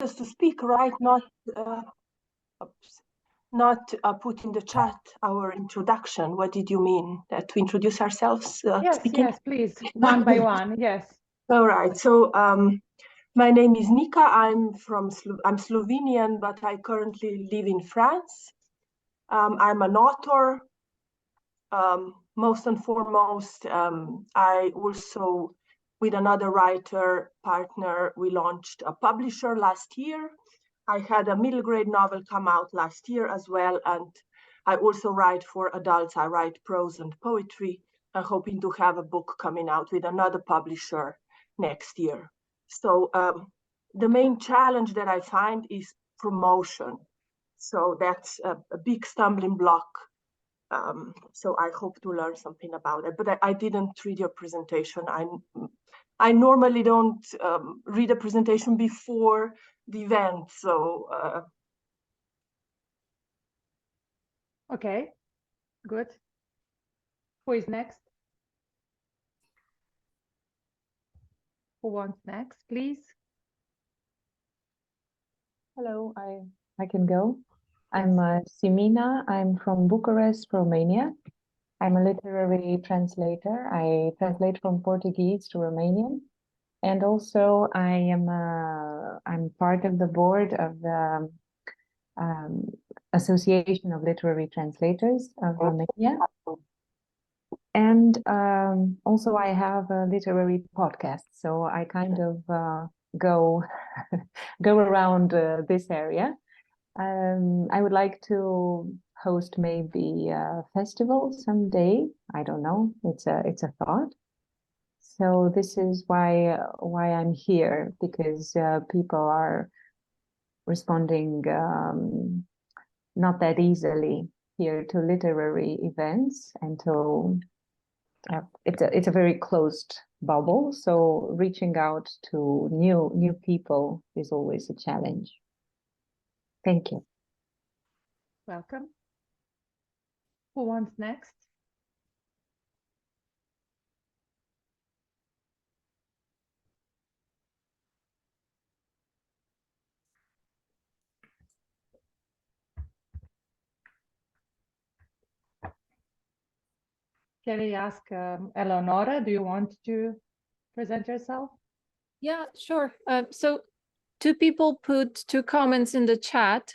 us to speak, right? Not put in the chat our introduction. What did you mean? To introduce ourselves Yes, speaking? yes, please, one by one, yes. All right, so my name is Nika. I'm Slovenian, but I currently live in France. I'm an author. Most and foremost, I also, with another writer partner, we launched a publisher last year. I had a middle grade novel come out last year as well, and I also write for adults. I write prose and poetry. I'm hoping to have a book coming out with another publisher next year. So the main challenge that I find is promotion. So that's a big stumbling block. So I hope to learn something about it. But I didn't read your presentation. I normally don't read a presentation before the event. So Okay, good. Who is next? Who wants next, please? Hello, I can go. I'm Simina. I'm from Bucharest, Romania. I'm a literary translator. I translate from Portuguese to Romanian. And also I'm part of the board of the Association of Literary Translators of Romania. And also I have a literary podcast, so I kind of go around this area. I would like to host maybe a festival someday. I don't know. It's a thought. So this is why I'm here, because people are responding not that easily here to literary events, and to it's a very closed bubble. So reaching out to new people is always a challenge. Thank you. Welcome. Who wants next? Can I ask Eleonora, do you want to present yourself? Yeah, sure. So two people put two comments in the chat.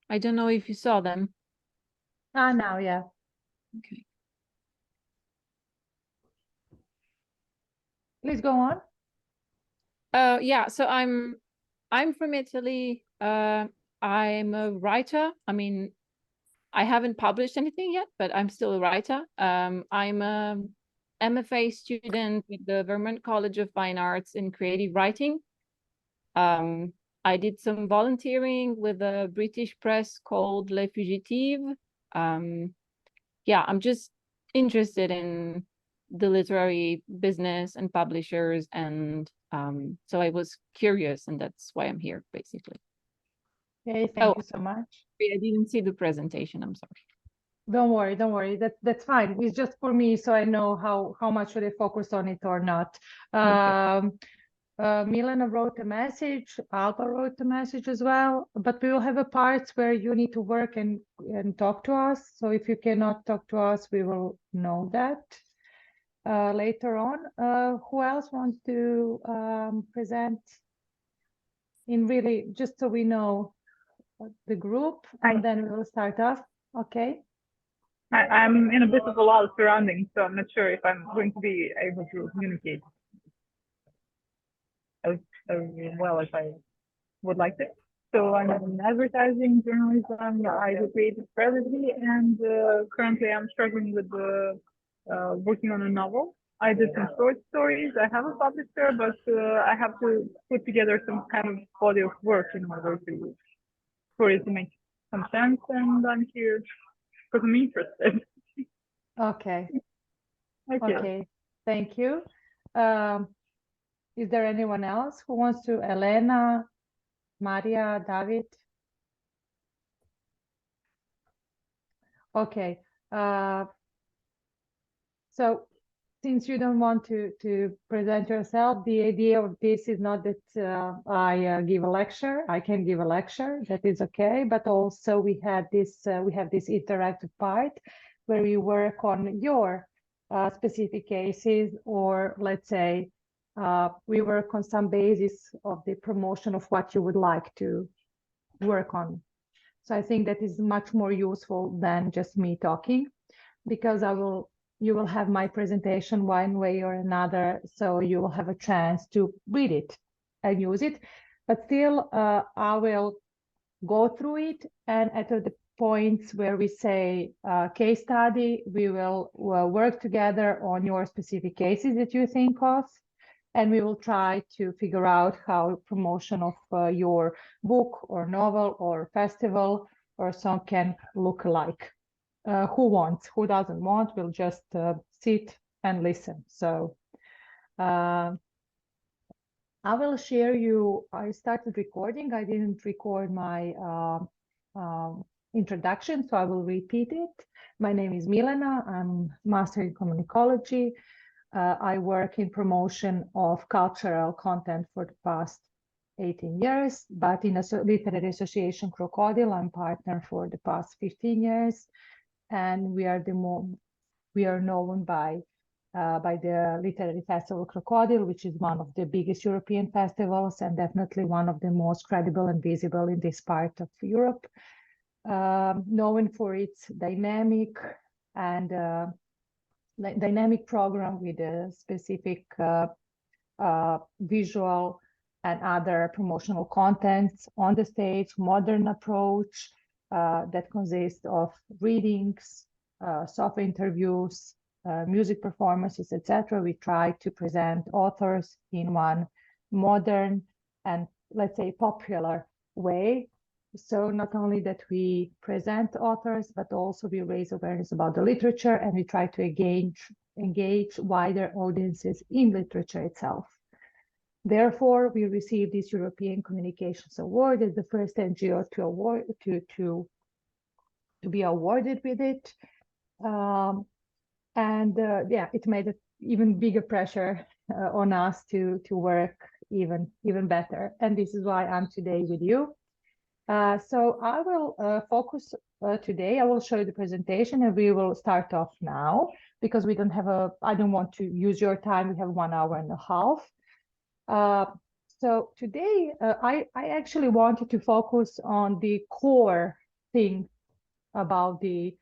I don't know if you saw them. Now, yeah. Okay. Please go on. Yeah, so I'm from Italy. I'm a writer. I mean, I haven't published anything yet, but I'm still a writer. I'm a MFA student with the Vermont College of Fine Arts in creative writing. I did some volunteering with a British press called Les Fugitives. Yeah, I'm just interested in the literary business and publishers, and so I was curious, and that's why I'm here, basically. Okay, thank you so much. I didn't see the presentation, I'm sorry. Don't worry. That's fine. It's just for me, so I know how much should I focus on it or not. Okay. Milena wrote a message, Alba wrote a message as well, but we will have a part where you need to work and talk to us. So if you cannot talk to us, we will know that later on. Who else wants to present in really, just so we know the group, and then we will start off. Okay. I'm in a bit of a loud surrounding, so I'm not sure if I'm going to be able to communicate as well as I would like to. So I'm in advertising, journalism, I do creative strategy, and currently I'm struggling with working on a novel. I did some short stories. I have a publisher, but I have to put together some kind of body of work in order for it to make some sense, and I'm here because I'm interested. Okay. Okay. Okay. Thank you. Is there anyone else who wants to? Elena, Maria, David? Okay. So since you don't want to present yourself, the idea of this is not that I give a lecture. I can give a lecture, that is okay. But also we have this interactive part where we work on your specific cases, or let's say we work on some basis of the promotion of what you would like to work on. So I think that is much more useful than just me talking, because you will have my presentation one way or another, so you will have a chance to read it and use it. But still, I will go through it, and at the points where we say case study, we will work together on your specific cases that you think of, and we will try to figure out how promotion of your book or novel or festival or song can look like. Who wants, who doesn't want, will just sit and listen. So I will share you, I started recording, I didn't record my introduction, so I will repeat it. My name is Milena, I'm Master in Communicology. I work in promotion of cultural content for the past 18 years, but in a literary association Crocodile, I'm partner for the past 15 years. And we are known by the Literary Festival Crocodile, which is one of the biggest European festivals and definitely one of the most credible and visible in this part of Europe, known for its dynamic program with a specific visual and other promotional contents on the stage, modern approach, that consists of readings, soft interviews, music performances, etc. We try to present authors in one modern and, let's say, popular way. So not only that we present authors, but also we raise awareness about the literature, and we try to engage wider audiences in literature itself. Therefore, we received this European Communications Award as the first NGO to be awarded with it. Yeah, it made an even bigger pressure on us to work even better. And this is why I'm today with you. So I will focus today. I will show you the presentation, and we will start off now because we don't have I don't want to use your time. We have 1 hour and a half. So today I actually wanted to focus on the core thing about the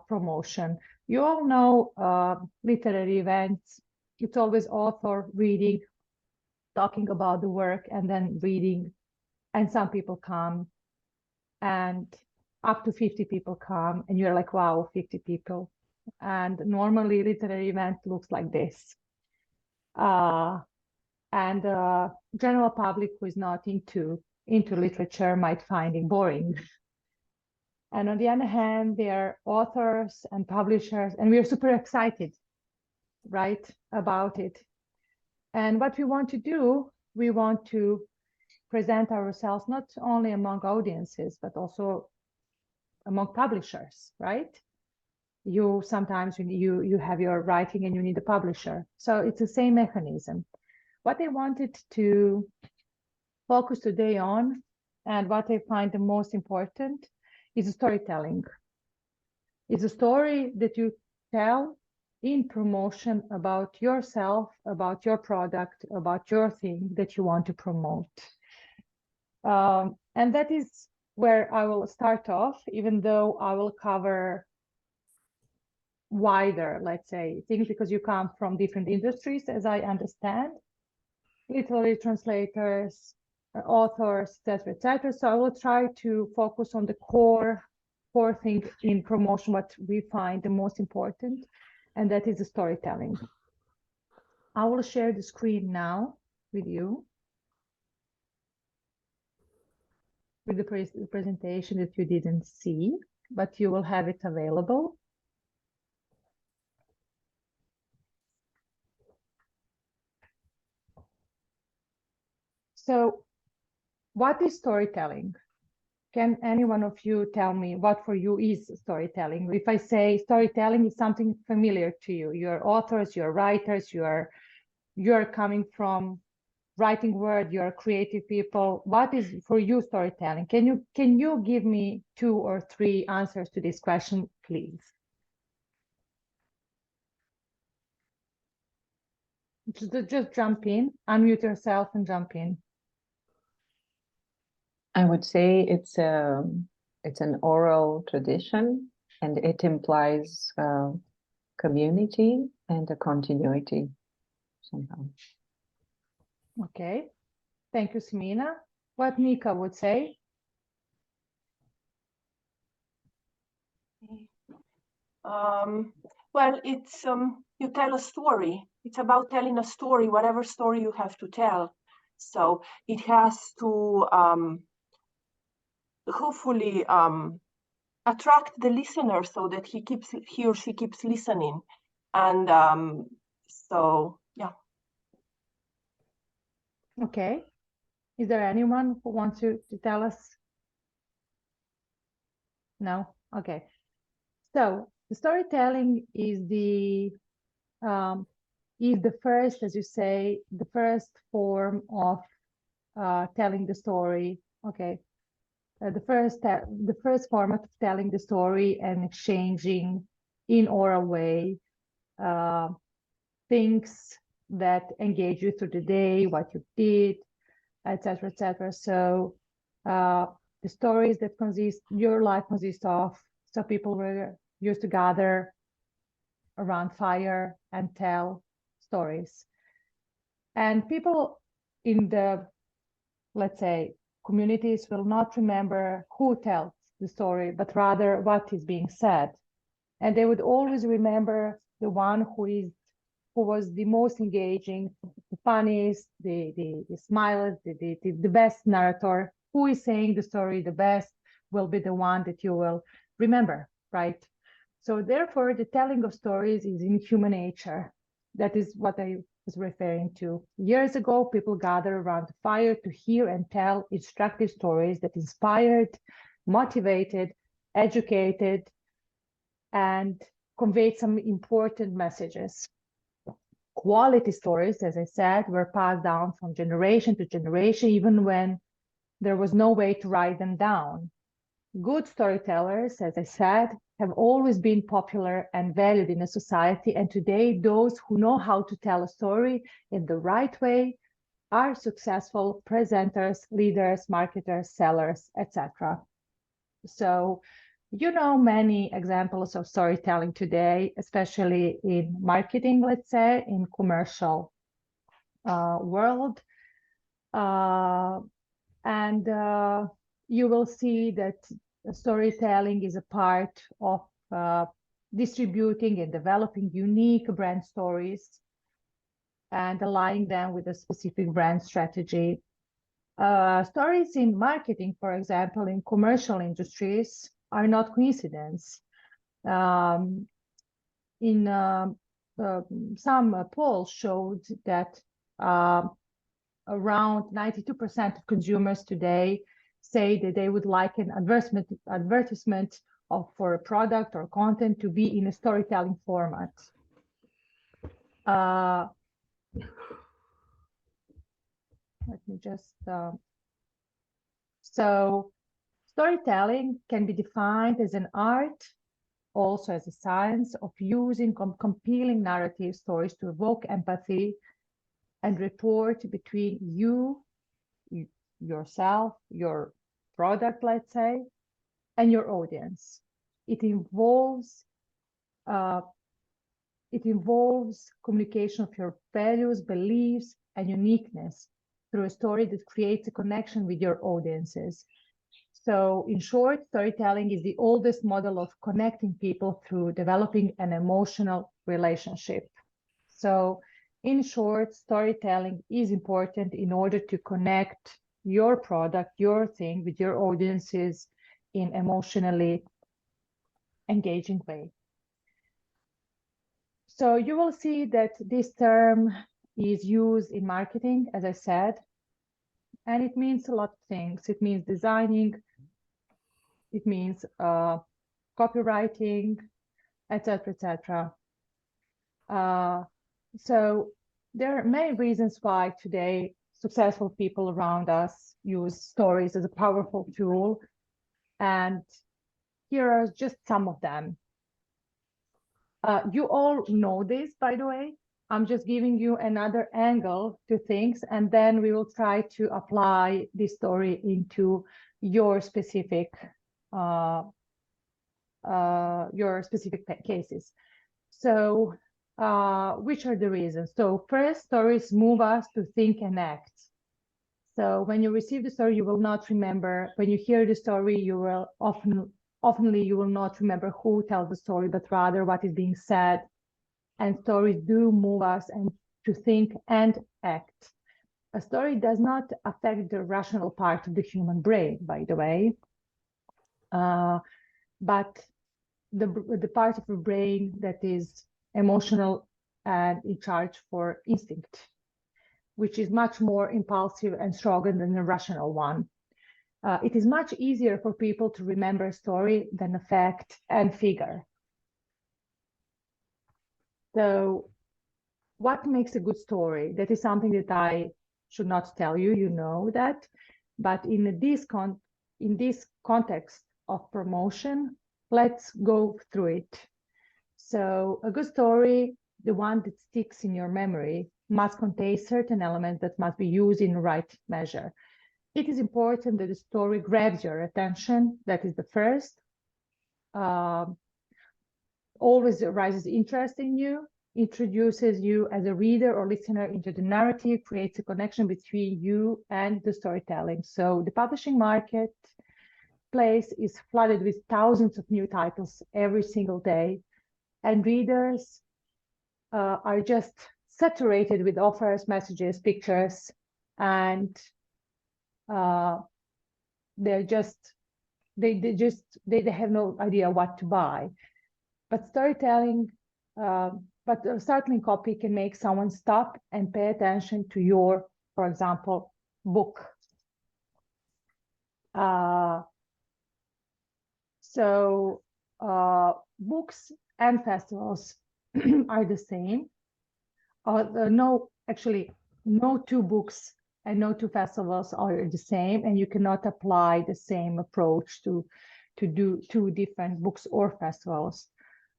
promotion. You all know literary events. It's always author reading, talking about the work, and then reading. And some people come, and up to 50 people come, and you're like, wow, 50 people. And normally literary event looks like this. And general public who is not into literature might find it boring. And on the other hand, there are authors and publishers, and we are super excited, right, about it. And what we want to do, we want to present ourselves not only among audiences, but also among publishers, right? You sometimes you have your writing and you need a publisher. So it's the same mechanism. What I wanted to focus today on, and what I find the most important, is storytelling. It's a story that you tell in promotion about yourself, about your product, about your thing that you want to promote. And that is where I will start off, even though I will cover wider, let's say, things, because you come from different industries, as I understand, literary translators, authors, etc., etc. So I will try to focus on the core thing in promotion, what we find the most important, and that is the storytelling. I will share the screen now with you, with the presentation that you didn't see, but you will have it available. So what is storytelling? can any one of you tell me what for you is storytelling? If I say storytelling is something familiar to you, you're authors, you're writers, you're coming from writing word, you're creative people. What is for you storytelling? Can you give me 2 or 3 answers to this question, please? Just jump in, unmute yourself and jump in. I would say it's an oral tradition, and it implies community and a continuity somehow. Okay, thank you, Simina. What Nika would say? Well, it's you tell a story. It's about telling a story, whatever story you have to tell. So it has to hopefully attract the listener so that he or she keeps listening. And so yeah. Okay. Is there anyone who wants to tell us? No? Okay. So the storytelling is the first, as you say, the first form of telling the story. Okay. The first format of telling the story and exchanging in oral way things that engage you through the day, what you did, etc., etc. So the stories that your life consists of. So people were used to gather around fire and tell stories. And people in the, let's say, communities will not remember who tells the story, but rather what is being said. And they would always remember the one who was the most engaging, the funniest, the smilers, the best narrator. Who is saying the story the best will be the one that you will remember, right? So therefore, the telling of stories is in human nature. That is what I was referring to. Years ago, people gathered around the fire to hear and tell instructive stories that inspired, motivated, educated, and conveyed some important messages. Quality stories, as I said, were passed down from generation to generation, even when there was no way to write them down. Good storytellers, as I said, have always been popular and valued in a society, and today those who know how to tell a story in the right way are successful presenters, leaders, marketers, sellers, etc. So you know many examples of storytelling today, especially in marketing, let's say, in commercial world. And you will see that storytelling is a part of distributing and developing unique brand stories and aligning them with a specific brand strategy. Stories in marketing, for example, in commercial industries, are not coincidence. Some polls showed that around 92% of consumers today say that they would like an advertisement for a product or content to be in a storytelling format. Let me just, so storytelling can be defined as an art, also as a science of using compelling narrative stories to evoke empathy and rapport between you, yourself, your product, let's say, and your audience. It involves communication of your values, beliefs, and uniqueness through a story that creates a connection with your audiences. So in short, storytelling is the oldest model of connecting people through developing an emotional relationship. So in short, storytelling is important in order to connect your product, your thing with your audiences in emotionally engaging way. So you will see that this term is used in marketing, as I said, and it means a lot of things. It means designing It means copywriting, etc., etc. So there are many reasons why today successful people around us use stories as a powerful tool. And here are just some of them. You all know this, by the way. I'm just giving you another angle to things, and then we will try to apply this story into your specific cases. So which are the reasons? So first, stories move us to think and act. So when you receive the story, you will not remember. When you hear the story, you will oftenly you will not remember who tells the story, but rather what is being said. And stories do move us and to think and act. A story does not affect the rational part of the human brain, by the way, but the part of the brain that is emotional and in charge for instinct, which is much more impulsive and stronger than the rational one. It is much easier for people to remember a story than a fact and figure. So what makes a good story? That is something that I should not tell you, you know that. But in this context of promotion, let's go through it. So a good story, the one that sticks in your memory, must contain certain elements that must be used in the right measure. It is important that the story grabs your attention. That is the first. Always raises interest in you, introduces you as a reader or listener into the narrative, creates a connection between you and the storytelling. So the publishing marketplace is flooded with thousands of new titles every single day, and readers are just saturated with offers, messages, pictures, and they have no idea what to buy. But storytelling, startling copy can make someone stop and pay attention to your, for example, book. Books and festivals are the same. No two books and no two festivals are the same, and you cannot apply the same approach to do two different books or festivals,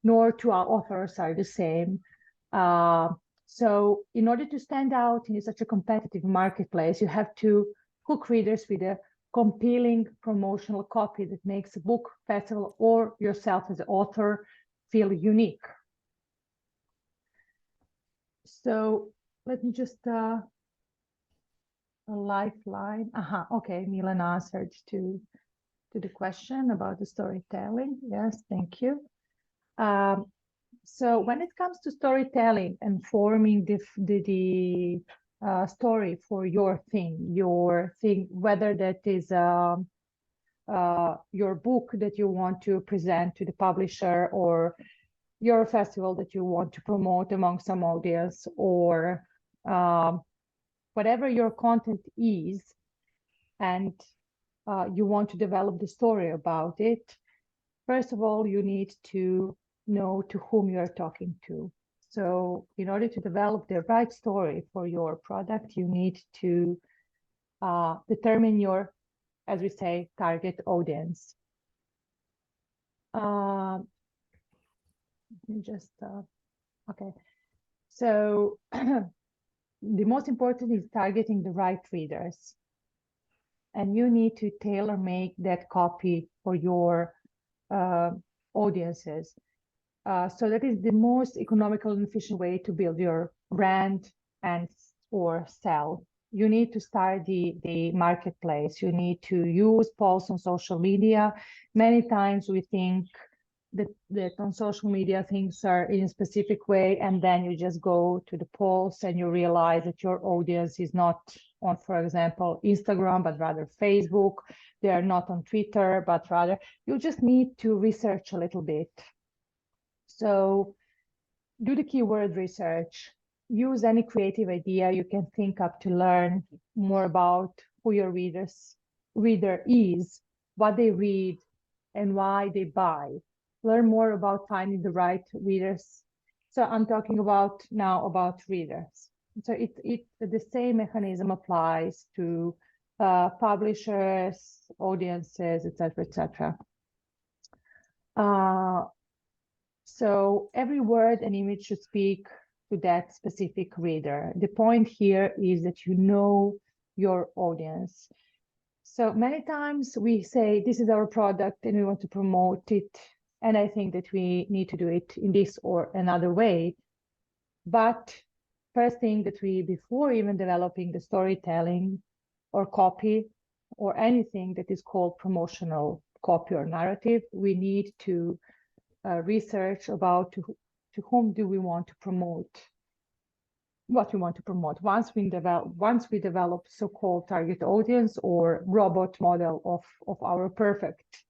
nor two authors are the same. So in order to stand out in such a competitive marketplace, you have to hook readers with a compelling promotional copy that makes a book, festival, or yourself as an author feel unique. So let me just a lifeline. Okay, Milan answered to the question about the storytelling. Yes, thank you. So when it comes to storytelling and forming the story for your thing, whether that is your book that you want to present to the publisher, or your festival that you want to promote among some audience, or whatever your content is, and you want to develop the story about it, first of all, you need to know to whom you are talking to. So in order to develop the right story for your product, you need to determine your, as we say, target audience. Okay. So the most important is targeting the right readers. And you need to tailor make that copy for your audiences. So that is the most economical and efficient way to build your brand and or sell. You need to start the marketplace. You need to use polls on social media. Many times we think that on social media things are in a specific way, and then you just go to the polls and you realize that your audience is not on, for example, Instagram, but rather Facebook. They are not on Twitter, but rather you just need to research a little bit. So do the keyword research, use any creative idea you can think up to learn more about who your reader is, what they read, and why they buy. Learn more about finding the right readers. So I'm talking about now about readers. So the same mechanism applies to publishers, audiences, etc., etc. So every word and image should speak to that specific reader. The point here is that you know your audience. So many times we say, this is our product and we want to promote it. And I think that we need to do it in this or another way. But first thing that before even developing the storytelling or copy or anything that is called promotional copy or narrative, we need to research about to whom do we want to promote, what we want to promote. Once we develop so-called target audience or robot model of our perfect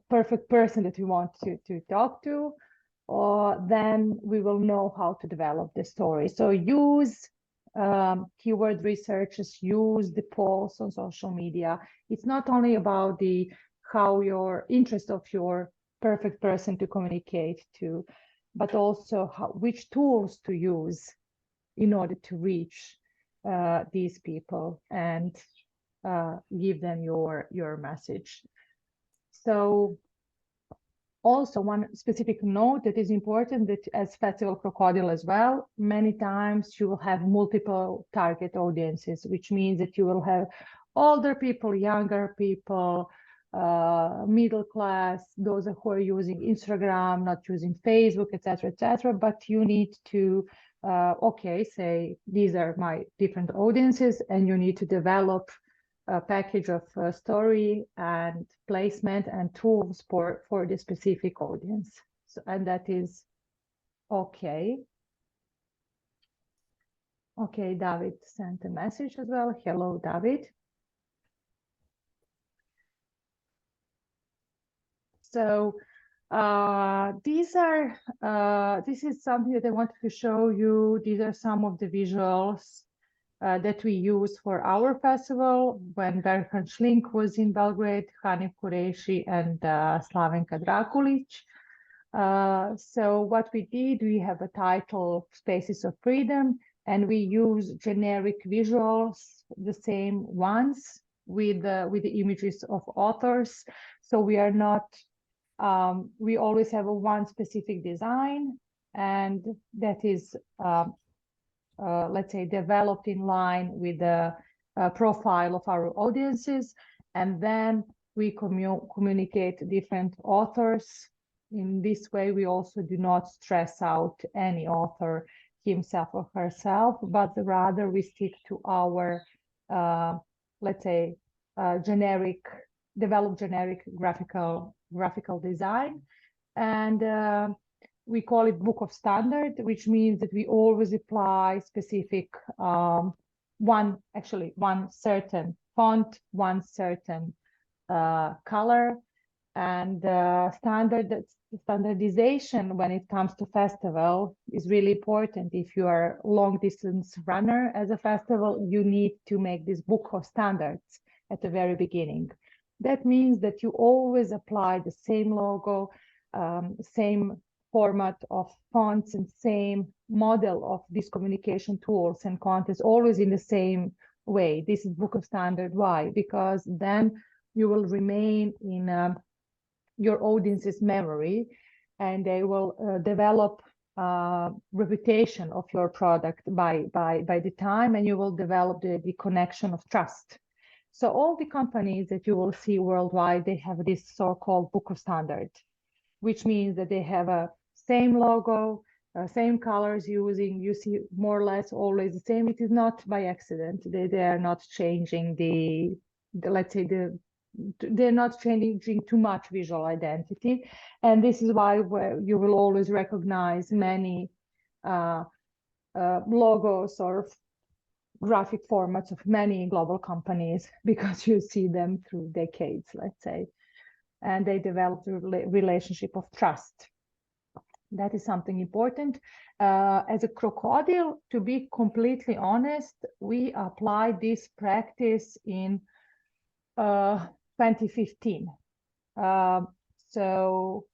perfect person that we want to talk to, then we will know how to develop the story. So use keyword researches, use the polls on social media. It's not only about how your interest of your perfect person to communicate to, but also which tools to use in order to reach these people and give them your message. So also one specific note that is important, that as Festival Crocodile as well, many times you will have multiple target audiences, which means that you will have older people, younger people, middle class, those who are using Instagram, not using Facebook, etc., etc. But you need to, say these are my different audiences, and you need to develop a package of story and placement and tools for the specific audience. So, and that is okay. Okay, David sent a message as well. Hello, David. So this is something that I wanted to show you. These are some of the visuals that we use for our festival when Berhan Šlink was in Belgrade, Hanif Kureishi, and Slavenka Drakulic. So what we did, we have a title, Spaces of Freedom, and we use generic visuals, the same ones with the images of authors. So we are not, we always have one specific design, and that is let's say, developed in line with the profile of our audiences. And then we communicate different authors. In this way, we also do not stress out any author himself or herself, but rather we stick to our, let's say, develop generic graphical design. And we call it book of standard, which means that we always apply specific one certain font, one certain color, and standardization when it comes to festival is really important. If you are a long distance runner as a festival, you need to make this book of standards at the very beginning. That means that you always apply the same logo, same format of fonts, and same model of these communication tools and contents, always in the same way. This is book of standard. Why? Because then you will remain in your audience's memory, and they will develop reputation of your product by the time, and you will develop the connection of trust. So all the companies that you will see worldwide, they have this so-called book of standard, which means that they have a same logo, same colors using, you see more or less always the same. It is not by accident. They are not changing let's say they're not changing too much visual identity. And this is why you will always recognize many logos or graphic formats of many global companies, because you see them through decades, let's say, and they develop a relationship of trust. That is something important. As a Crocodile, to be completely honest, we apply this practice in 2015. So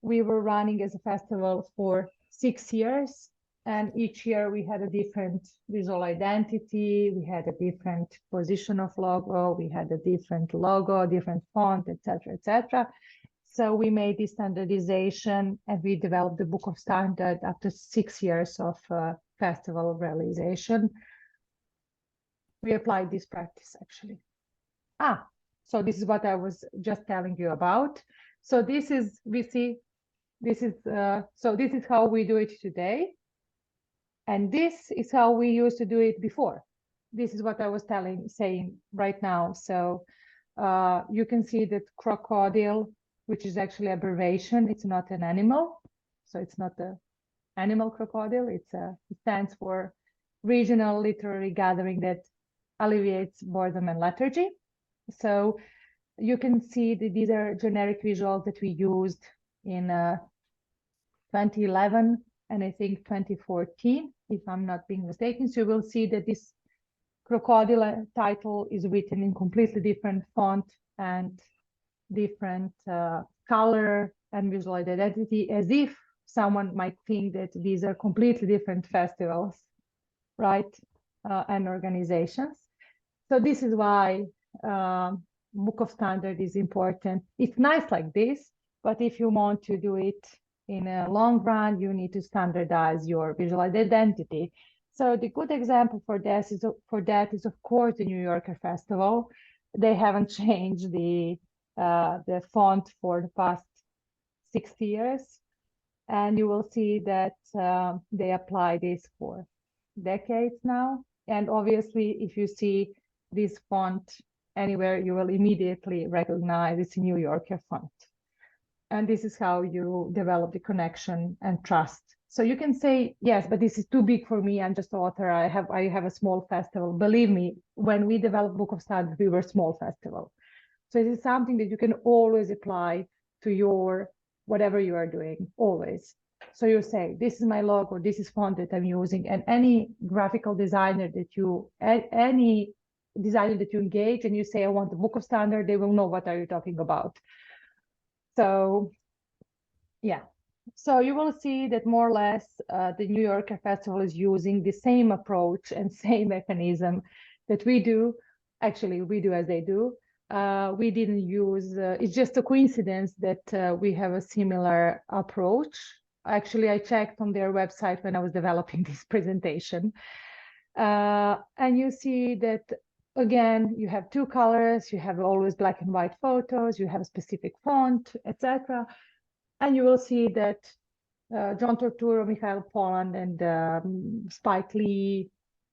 we were running as a festival for 6 years, and each year we had a different visual identity, we had a different position of logo, we had a different logo, different font, etc., etc. So we made this standardization and we developed the Book of Standard after 6 years of festival realization. We applied this practice actually. So this is what I was just telling you about. So this is, we see, this is, so this is how we do it today. And this is how we used to do it before. This is what I was saying right now. So you can see that crocodile, which is actually abbreviation, it's not an animal. So it's not the animal crocodile. It stands for Regional Literary Gathering that alleviates boredom and lethargy. So you can see that these are generic visuals that we used in 2011 and I think 2014, if I'm not being mistaken. So you will see that this crocodile title is written in completely different font and different color and visual identity, as if someone might think that these are completely different festivals, right? And organizations. So this is why Book of Standard is important. It's nice like this, but if you want to do it in a long run, you need to standardize your visual identity. So the good example for this is, of course, the New Yorker Festival. They haven't changed the font for the past 60 years. And you will see that they apply this for decades now. And obviously, if you see this font anywhere, you will immediately recognize it's a New Yorker font. And this is how you develop the connection and trust. So you can say, yes, but this is too big for me. I'm just an author. I have a small festival. Believe me, when we developed Book of Standard, we were a small festival. So it is something that you can always apply to your whatever you are doing, always. So you say, this is my logo, this is font that I'm using, and any graphical designer that you, any designer that you engage and you say, I want the Book of Standard, they will know what are you talking about. So, yeah. So you will see that more or less the New Yorker Festival is using the same approach and same mechanism that we do. Actually, we do as they do. We didn't use, it's just a coincidence that we have a similar approach. Actually, I checked on their website when I was developing this presentation. And you see that, again, you have two colors, you have always black and white photos, you have a specific font, etc. And you will see that John Turturro, Michael Pollan, and Spike Lee,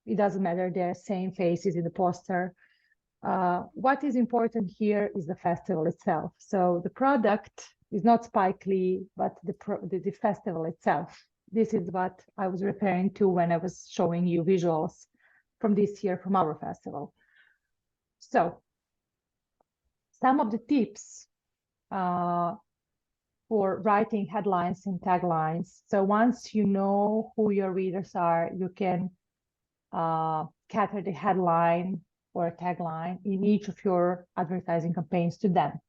it doesn't matter, they're same faces in the poster. What is important here is the festival itself. So the product is not Spike Lee, but the festival itself. This is what I was referring to when I was showing you visuals from this year from our festival. So some of the tips for writing headlines and taglines. So once you know who your readers are, you can cater the headline or a tagline in each of your advertising campaigns to them.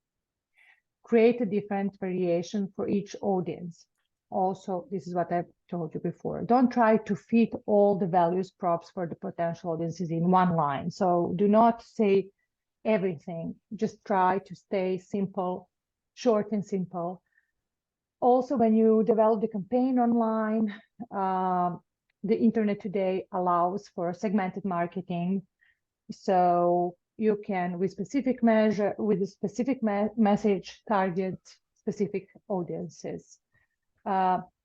Create a different variation for each audience. Also, this is what I've told you before. Don't try to fit all the values props for the potential audiences in one line. So do not say everything. Just try to stay simple, short and simple. Also, when you develop the campaign online, the internet today allows for segmented marketing. So you can, with specific measure, with a specific message, target specific audiences.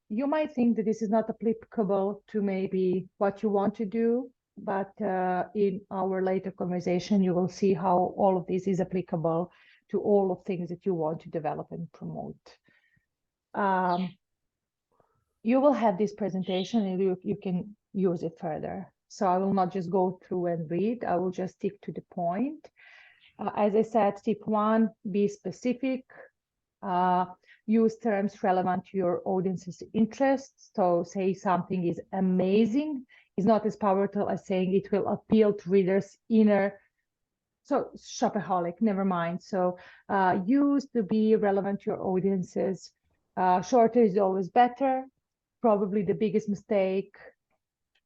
You might think that this is not applicable to maybe what you want to do, but in our later conversation, you will see how all of this is applicable to all of things that you want to develop and promote. You will have this presentation and you can use it further. So I will not just go through and read, I will just stick to the point. As I said, tip 1, be specific. Use terms relevant to your audience's interests. So say something is amazing is not as powerful as saying it will appeal to readers' inner so shopaholic, never mind. So use to be relevant to your audiences. Shorter is always better. Probably the biggest mistake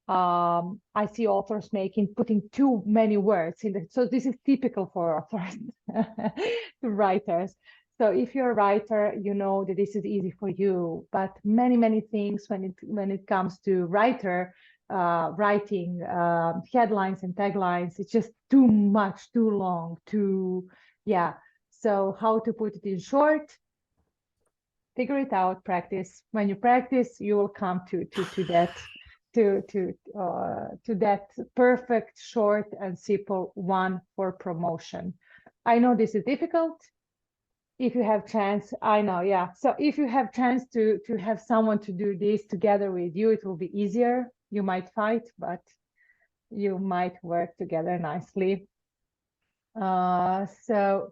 I see authors making, putting too many words in it. So this is typical for authors, writers. So if you're a writer, you know that this is easy for you, but many things when it comes to writing headlines and taglines, it's just too much, too long, yeah. So how to put it in short? Figure it out, practice. When you practice, you will come to that perfect, short and simple one for promotion. I know this is difficult. If you have chance, I know, yeah. So if you have chance to have someone to do this together with you, it will be easier. You might fight, but you might work together nicely. So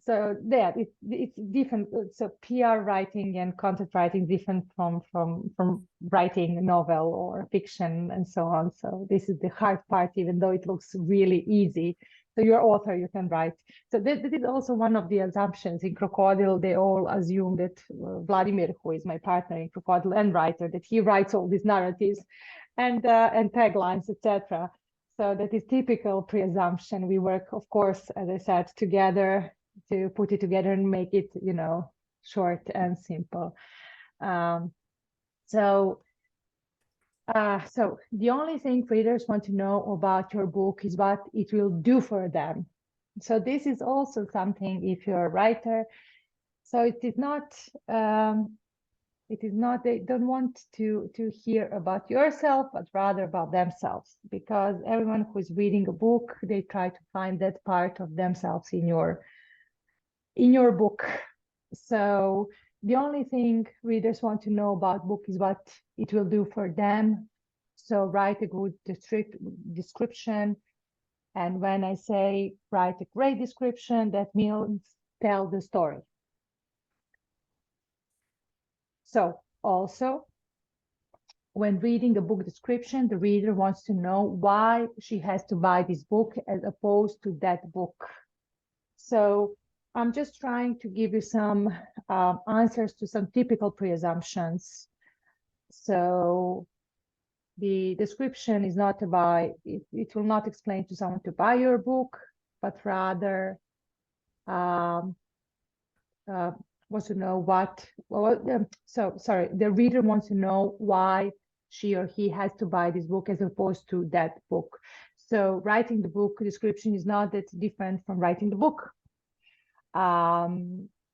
that it's different. So PR writing and content writing different from writing a novel or fiction and so on. So this is the hard part, even though it looks really easy. So you're author, you can write. So that is also one of the assumptions in Crocodile. They all assume that Vladimir, who is my partner in Crocodile and writer, that he writes all these narratives and taglines, etc. So that is typical pre-assumption. We work, of course, as I said, together to put it together and make it, short and simple. So the only thing readers want to know about your book is what it will do for them. So this is also something, if you're a writer, so it is not, they don't want to hear about yourself, but rather about themselves, because everyone who is reading a book, they try to find that part of themselves in your book. So the only thing readers want to know about book is what it will do for them. So write a good description. And when I say write a great description, that means tell the story. So also, when reading a book description, the reader wants to know why she has to buy this book as opposed to that book. So I'm just trying to give you some answers to some typical pre-assumptions. So the description is not about, it will not explain to someone to buy your book, but rather wants to know the reader wants to know why she or he has to buy this book as opposed to that book. So writing the book description is not that different from writing the book.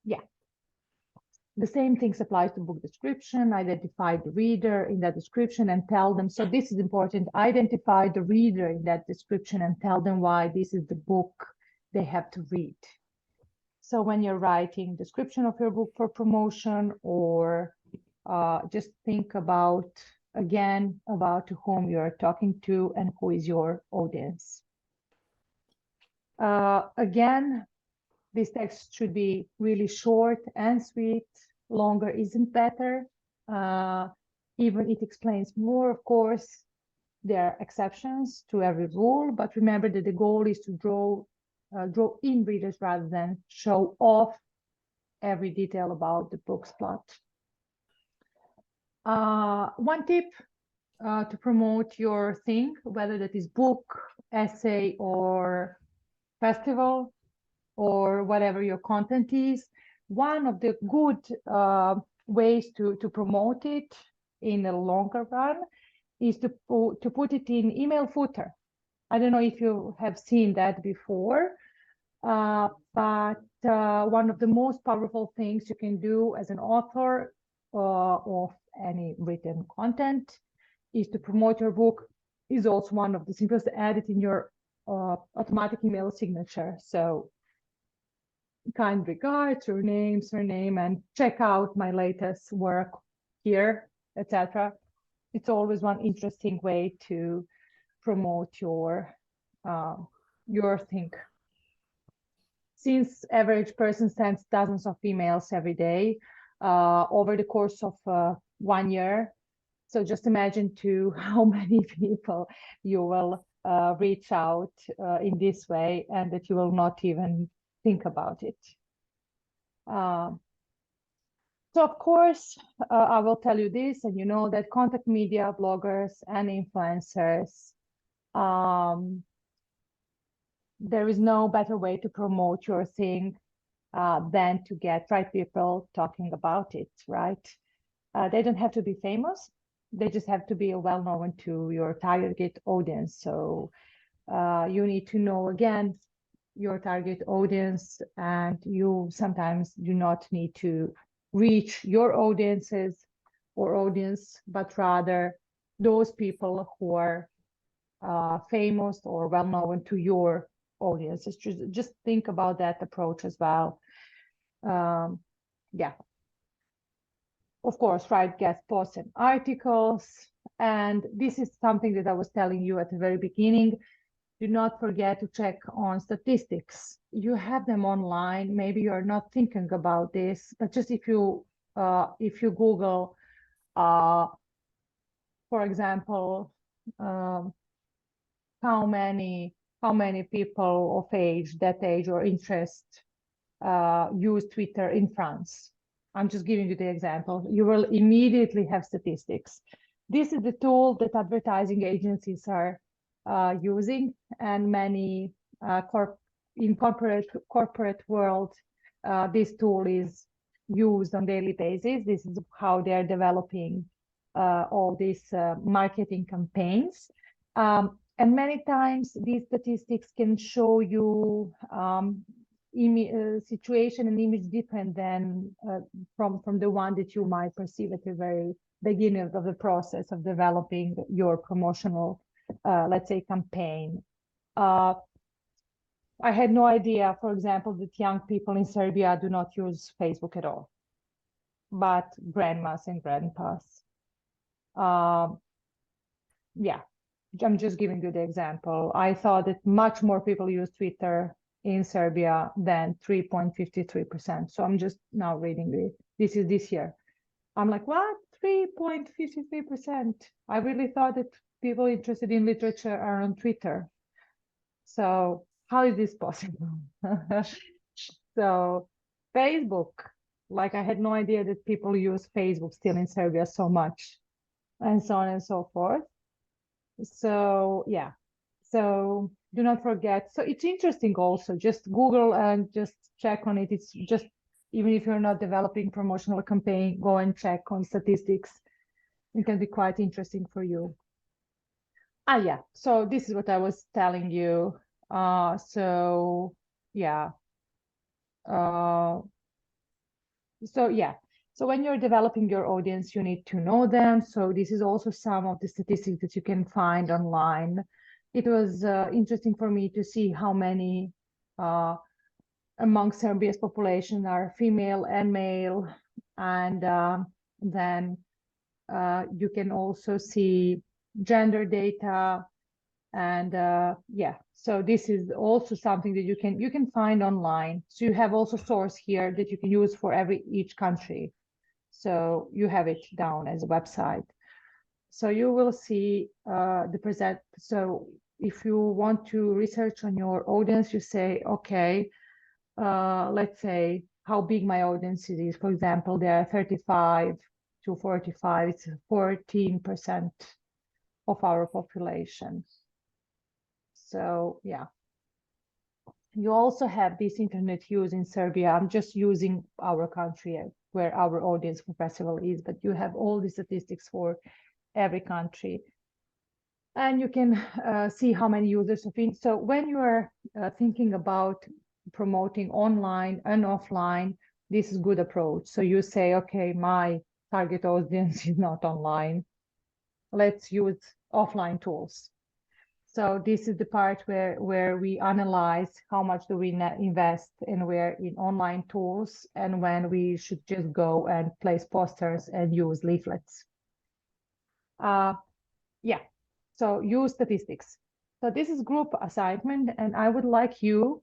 Yeah, the same things applies to book description. Identify the reader in that description and tell them. So this is important. Identify the reader in that description and tell them why this is the book they have to read. So when you're writing description of your book for promotion, or just think about, again, about to whom you're talking to and who is your audience. Again, this text should be really short and sweet. Longer isn't better. Even it explains more, of course. There are exceptions to every rule, but remember that the goal is to draw in readers rather than show off every detail about the book's plot. One tip to promote your thing, whether that is book, essay, or festival, or whatever your content is, one of the good ways to promote it in the longer run is to put it in email footer. I don't know if you have seen that before, but one of the most powerful things you can do as an author of any written content is to promote your book. Is also one of the simplest, add it in your automatic email signature. So kind regards, your name, surname, and check out my latest work here, etc. It's always one interesting way to promote your thing. Since average person sends dozens of emails every day over the course of 1 year, so just imagine how many people you will reach out in this way, and that you will not even think about it. So of course, I will tell you this, and you know that contact media, bloggers, and influencers, there is no better way to promote your thing than to get right people talking about it, right? They don't have to be famous. They just have to be well known to your target audience. So you need to know, again, your target audience, and you sometimes do not need to reach your audiences or audience, but rather those people who are famous or well known to your audiences. Just think about that approach as well. Yeah. Of course, write guest posts and articles. And this is something that I was telling you at the very beginning. Do not forget to check on statistics. You have them online. Maybe you're not thinking about this, but just if you Google, for example, how many people of that age or interest use Twitter in France. I'm just giving you the example. You will immediately have statistics. This is the tool that advertising agencies are using, and many in corporate world, this tool is used on daily basis. This is how they are developing all these marketing campaigns. And many times these statistics can show you situation and image different than from the one that you might perceive at the very beginning of the process of developing your promotional, let's say, campaign. I had no idea, for example, that young people in Serbia do not use Facebook at all, but grandmas and grandpas. Yeah, I'm just giving you the example. I thought that much more people use Twitter in Serbia than 3.53%. So I'm just now reading this is this year. I'm like, what? 3.53%. I really thought that people interested in literature are on Twitter. So how is this possible? So Facebook, like I had no idea that people use Facebook still in Serbia so much, and so on and so forth. So yeah, so do not forget. So it's interesting also, just Google and just check on it. It's just, even if you're not developing promotional campaign, go and check on statistics. It can be quite interesting for you. Yeah, so this is what I was telling you. So yeah. So yeah. So when you're developing your audience, you need to know them. So this is also some of the statistics that you can find online. It was interesting for me to see how many among Serbia's population are female and male. And then you can also see gender data. And yeah, so this is also something that you can find online. So you have also source here that you can use for each country. So you have it down as a website. So you will see the present. So if you want to research on your audience, you say, okay, let's say how big my audience is. For example, they are 35 to 45. It's 14% of our population. So yeah. You also have this internet use in Serbia. I'm just using our country where our audience for festival is, but you have all the statistics for every country. And you can see how many users of it. So when you are thinking about promoting online and offline, this is a good approach. So you say, okay, my target audience is not online. Let's use offline tools. So this is the part where we analyze how much do we invest and where in online tools, and when we should just go and place posters and use leaflets. Yeah, so use statistics. So this is group assignment, and I would like you,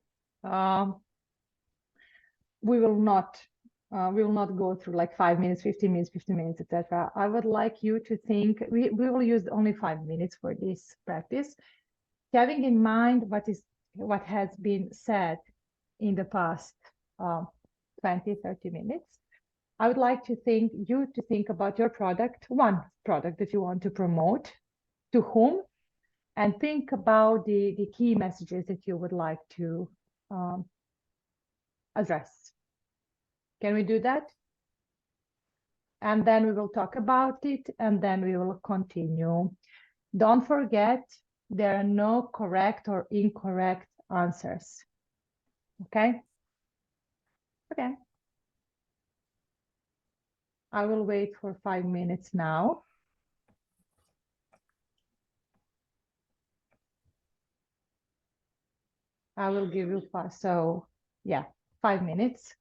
we will not go through like 5 minutes, 15 minutes, 50 minutes, etc. I would like you to think, we will use only 5 minutes for this practice. having in mind what has been said in the past 20, 30 minutes, I would like to think about your product, one product that you want to promote, to whom, and think about the key messages that you would like to address. Can we do that? And then we will talk about it, and then we will continue. Don't forget, there are no correct or incorrect answers. Okay? Okay. I will wait for 5 minutes now. I will give you 5, so yeah, 5 minutes.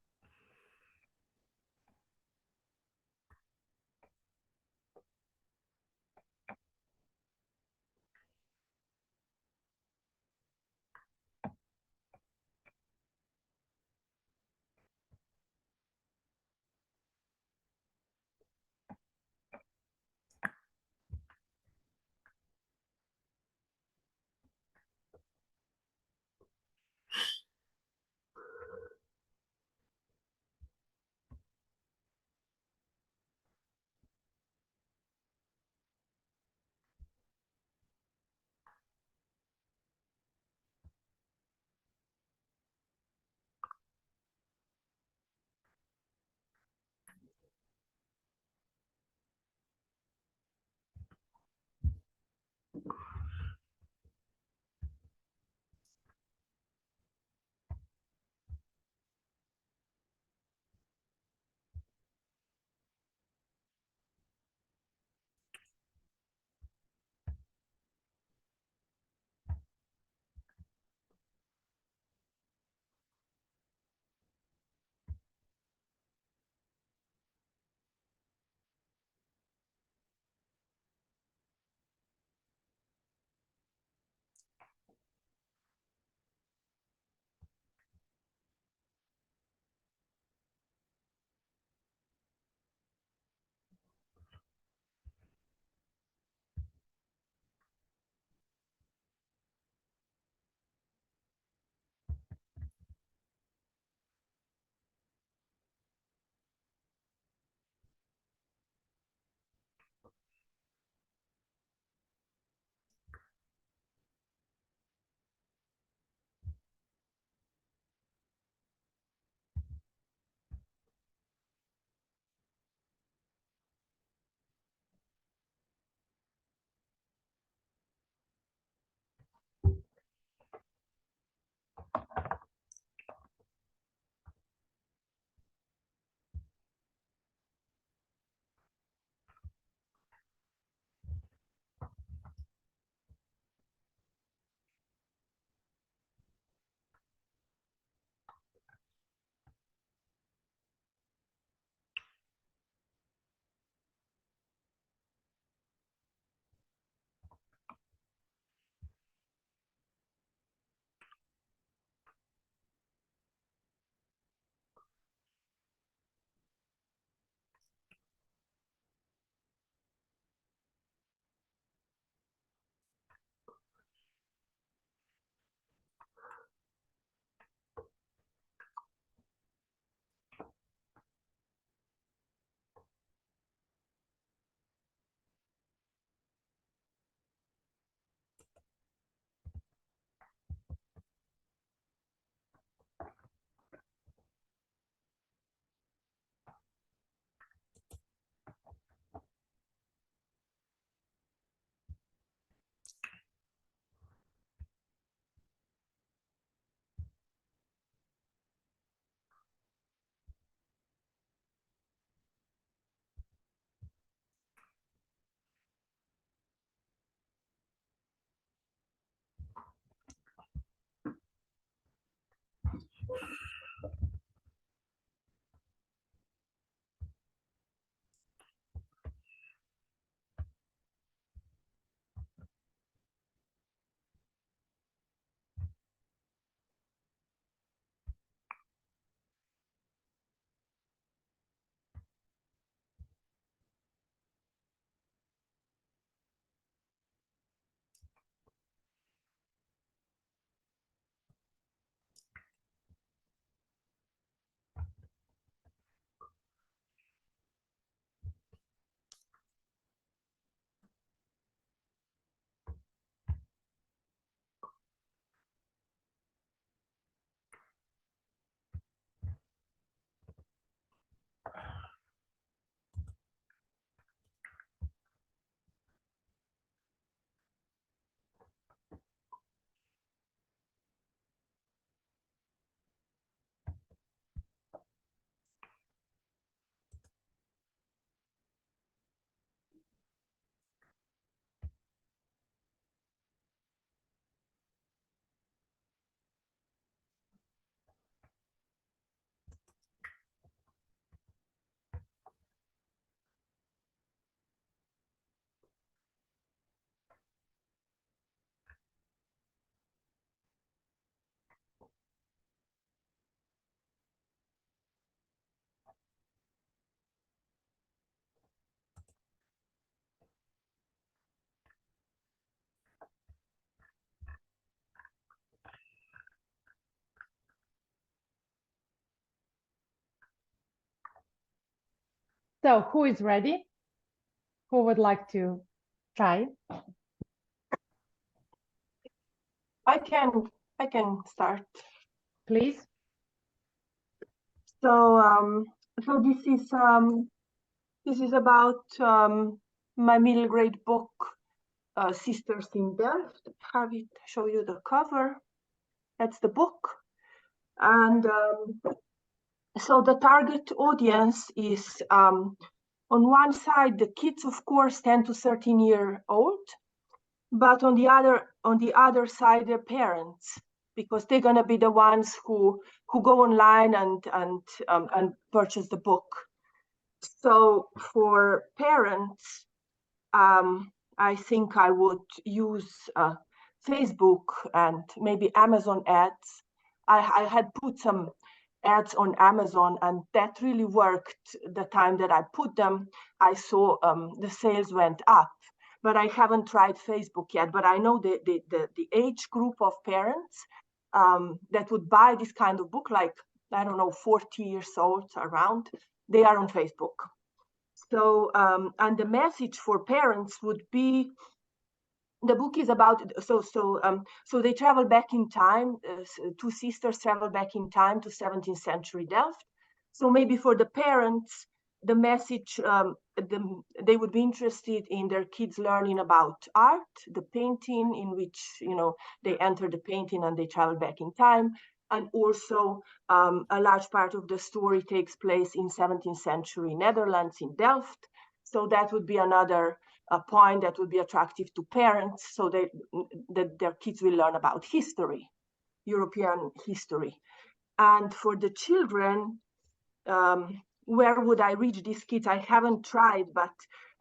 So who is ready? Who would like to try? I can start. Please. So so this is about my middle grade book, Sisters in Delft. Have it show you the cover. That's the book. And so the target audience is on one side the kids, of course, 10 to 13-year-old, but on the other side their parents, because they're going to be the ones who go online and purchase the book. So for parents, I think I would use Facebook and maybe Amazon ads. I had put some ads on Amazon, and that really worked. The time that I put them, I saw the sales went up. But I haven't tried Facebook yet. But I know the age group of parents that would buy this kind of book, like, I don't know, 40 years old around, they are on Facebook. So, and the message for parents would be, the book is about, so they travel back in time. Two sisters travel back in time to 17th century Delft. So maybe for the parents, the message, they would be interested in their kids learning about art, the painting, in which, you know, they enter the painting and they travel back in time. And also a large part of the story takes place in 17th century Netherlands, in Delft. So that would be another point that would be attractive to parents, so that their kids will learn about history, European history. And for the children, where would I reach these kids? I haven't tried, but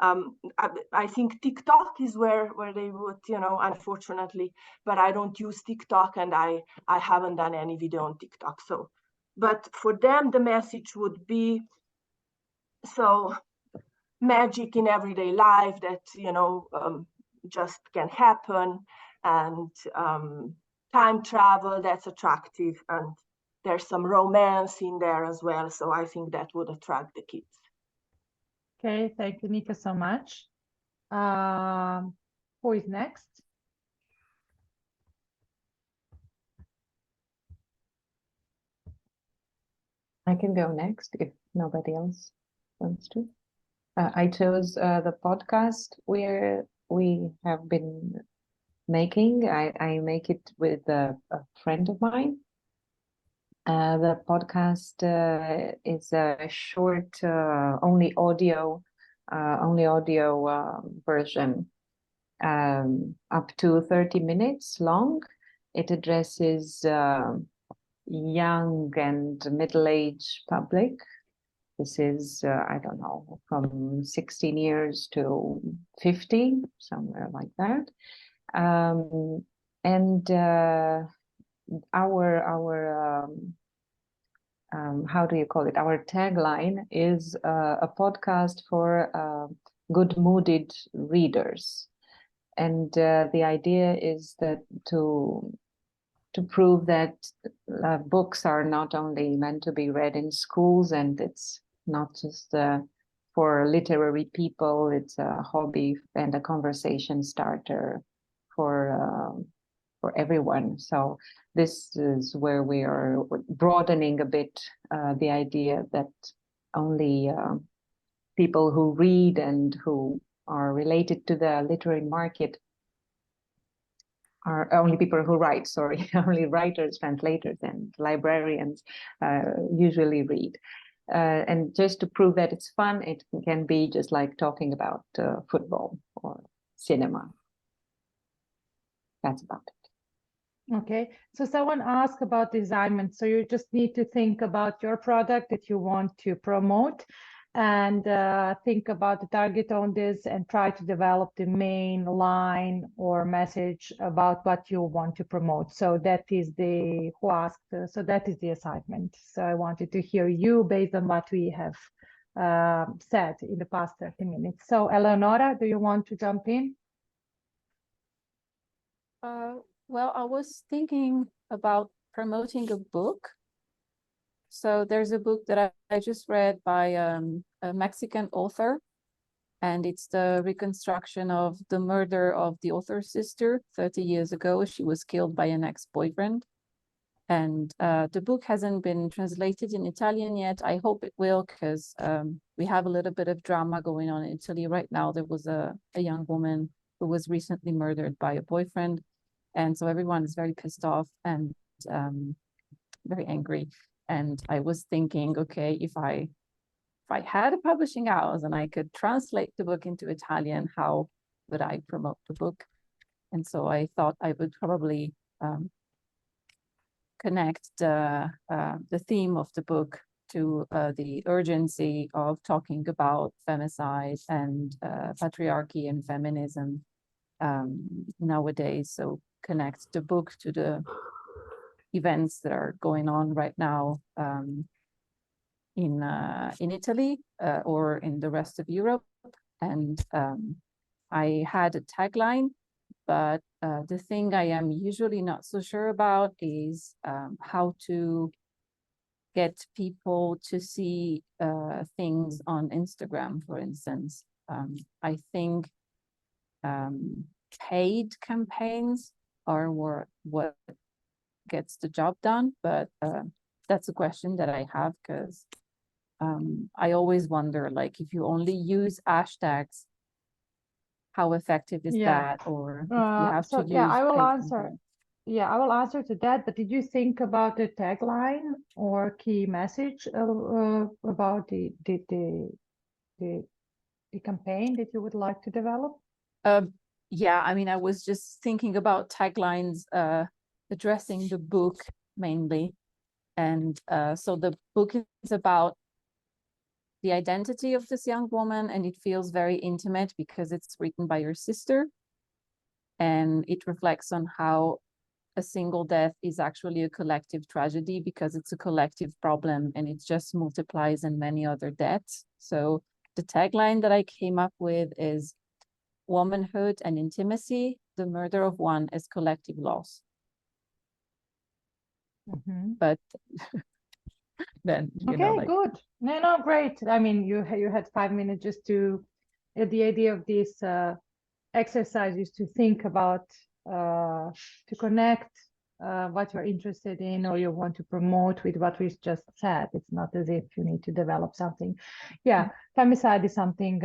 I think TikTok is where they would, you know, unfortunately, but I don't use TikTok, and I haven't done any video on TikTok. So, but for them, the message would be, so magic in everyday life that, you know, just can happen, and time travel, that's attractive, and there's some romance in there as well. So I think that would attract the kids. Okay, thank you, Nika, so much. Who is next? I can go next if nobody else wants to. I chose the podcast where we have been making. I make it with a friend of mine. The podcast is a short, only audio version, up to 30 minutes long. It addresses young and middle-aged public. This is, I don't know, from 16 years to 50, somewhere like that. And our how do you call it? Our tagline is a podcast for good-mooded readers. And the idea is that to prove that books are not only meant to be read in schools, and it's not just for literary people, it's a hobby and a conversation starter for everyone. So this is where we are broadening a bit the idea that only people who read and who are related to the literary market are only people who write, sorry, only writers, translators, and librarians usually read. And just to prove that it's fun, it can be just like talking about football or cinema. That's about it. Okay, so someone asked about the assignment. So you just need to think about your product that you want to promote, and think about the target on this, and try to develop the main line or message about what you want to promote. So that is the who asked. So that is the assignment. So I wanted to hear you based on what we have said in the past 30 minutes. So Eleonora, do you want to jump in? Well, I was thinking about promoting a book. So there's a book that I just read by a Mexican author, and it's the reconstruction of the murder of the author's sister 30 years ago. She was killed by an ex-boyfriend. And the book hasn't been translated in Italian yet. I hope it will, because we have a little bit of drama going on in Italy right now. There was a young woman who was recently murdered by a boyfriend. And so everyone is very pissed off and very angry. And I was thinking, okay, if I had a publishing house and I could translate the book into Italian, how would I promote the book? And so I thought I would probably connect the theme of the book to the urgency of talking about femicide and patriarchy and feminism nowadays. So connect the book to the events that are going on right now in Italy or in the rest of Europe. And I had a tagline, but the thing I am usually not so sure about is how to get people to see things on Instagram, for instance. I think paid campaigns are what gets the job done, but that's a question that I have, because I always wonder, like, if you only use hashtags, how effective is that? Or if you have So to use I will paid answer. campaigns. Yeah, I will answer to that. But did you think about the tagline or key message about the campaign that you would like to develop? Yeah, I mean, I was just thinking about taglines addressing the book mainly. And so the book is about the identity of this young woman, and it feels very intimate because it's written by her sister. And it reflects on how a single death is actually a collective tragedy, because it's a collective problem and it just multiplies in many other deaths. So the tagline that I came up with is womanhood and intimacy, the murder of one is collective loss. But then, Okay, good. No, great. I mean, you had 5 minutes just to, the idea of this exercise is to think about, to connect what you're interested in or you want to promote with what we just said. It's not as if you need to develop something. Yeah, femicide is something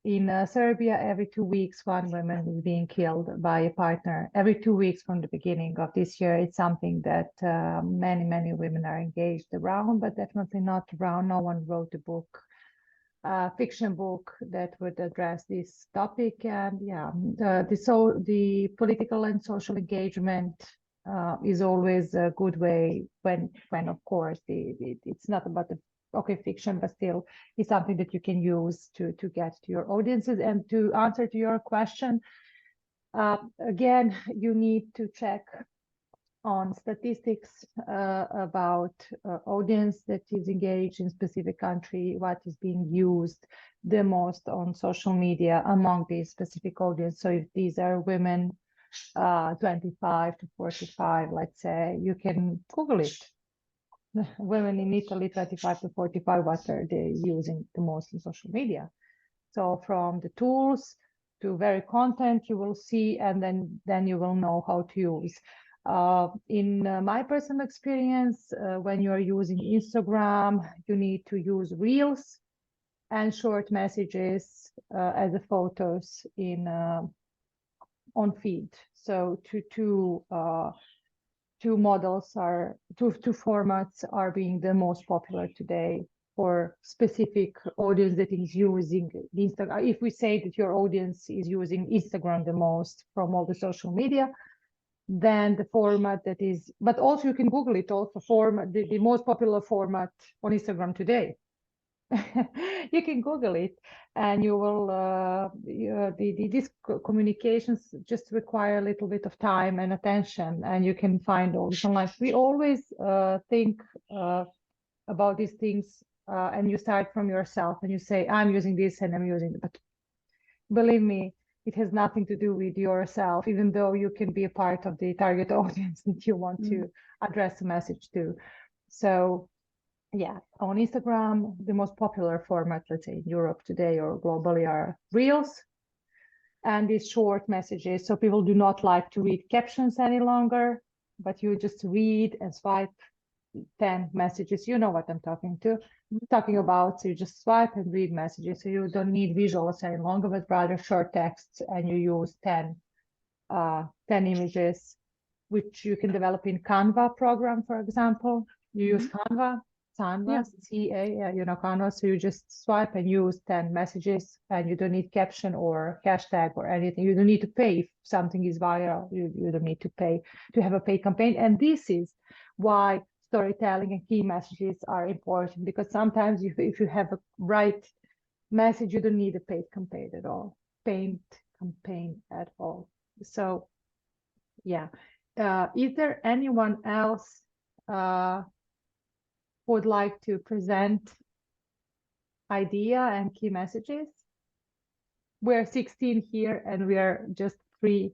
in Serbia, every 2 weeks, one woman is being killed by a partner. Every 2 weeks from the beginning of this year, it's something that many women are engaged around, but definitely not around. No one wrote a book, fiction book that would address this topic. And yeah, the political and social engagement is always a good way when of course it's not about the fiction, but still it's something that you can use to get to your audiences. And to answer to your question, again, you need to check on statistics about audience that is engaged in specific country, what is being used the most on social media among these specific audience. So if these are women 25 to 45, let's say, you can Google it. Women in Italy 25 to 45, what are they using the most in social media? So from the tools to very content you will see, and then you will know how to use. In my personal experience, when you are using Instagram, you need to use reels and short messages as the photos in on feed. So two formats are being the most popular today for specific audience that is using the Instagram. If we say that your audience is using Instagram the most from all the social media, then the format that is, but also you can Google it, also format, the most popular format on Instagram today. You can Google it and you will, these communications just require a little bit of time and attention, and you can find all this online. We always think about these things and you start from yourself and you say, I'm using this and I'm using it. But believe me, it has nothing to do with yourself, even though you can be a part of the target audience that you want to address a message to. So yeah, on Instagram, the most popular format, let's say in Europe today or globally, are Reels and these short messages. So people do not like to read captions any longer, but you just read and swipe 10 messages. You know what I'm talking about. So you just swipe and read messages. So you don't need visuals any longer, but rather short texts, and you use 10 images, which you can develop in Canva program, for example. You use Canva, Yeah. CA, Canva. So you just swipe and use 10 messages, and you don't need caption or hashtag or anything. You don't need to pay if something is viral. You don't need to pay to have a paid campaign. And this is why storytelling and key messages are important, because sometimes if you have a right message, you don't need a paid campaign at all. So yeah. Is there anyone else who would like to present idea and key messages? We're 16 here and we are just 3.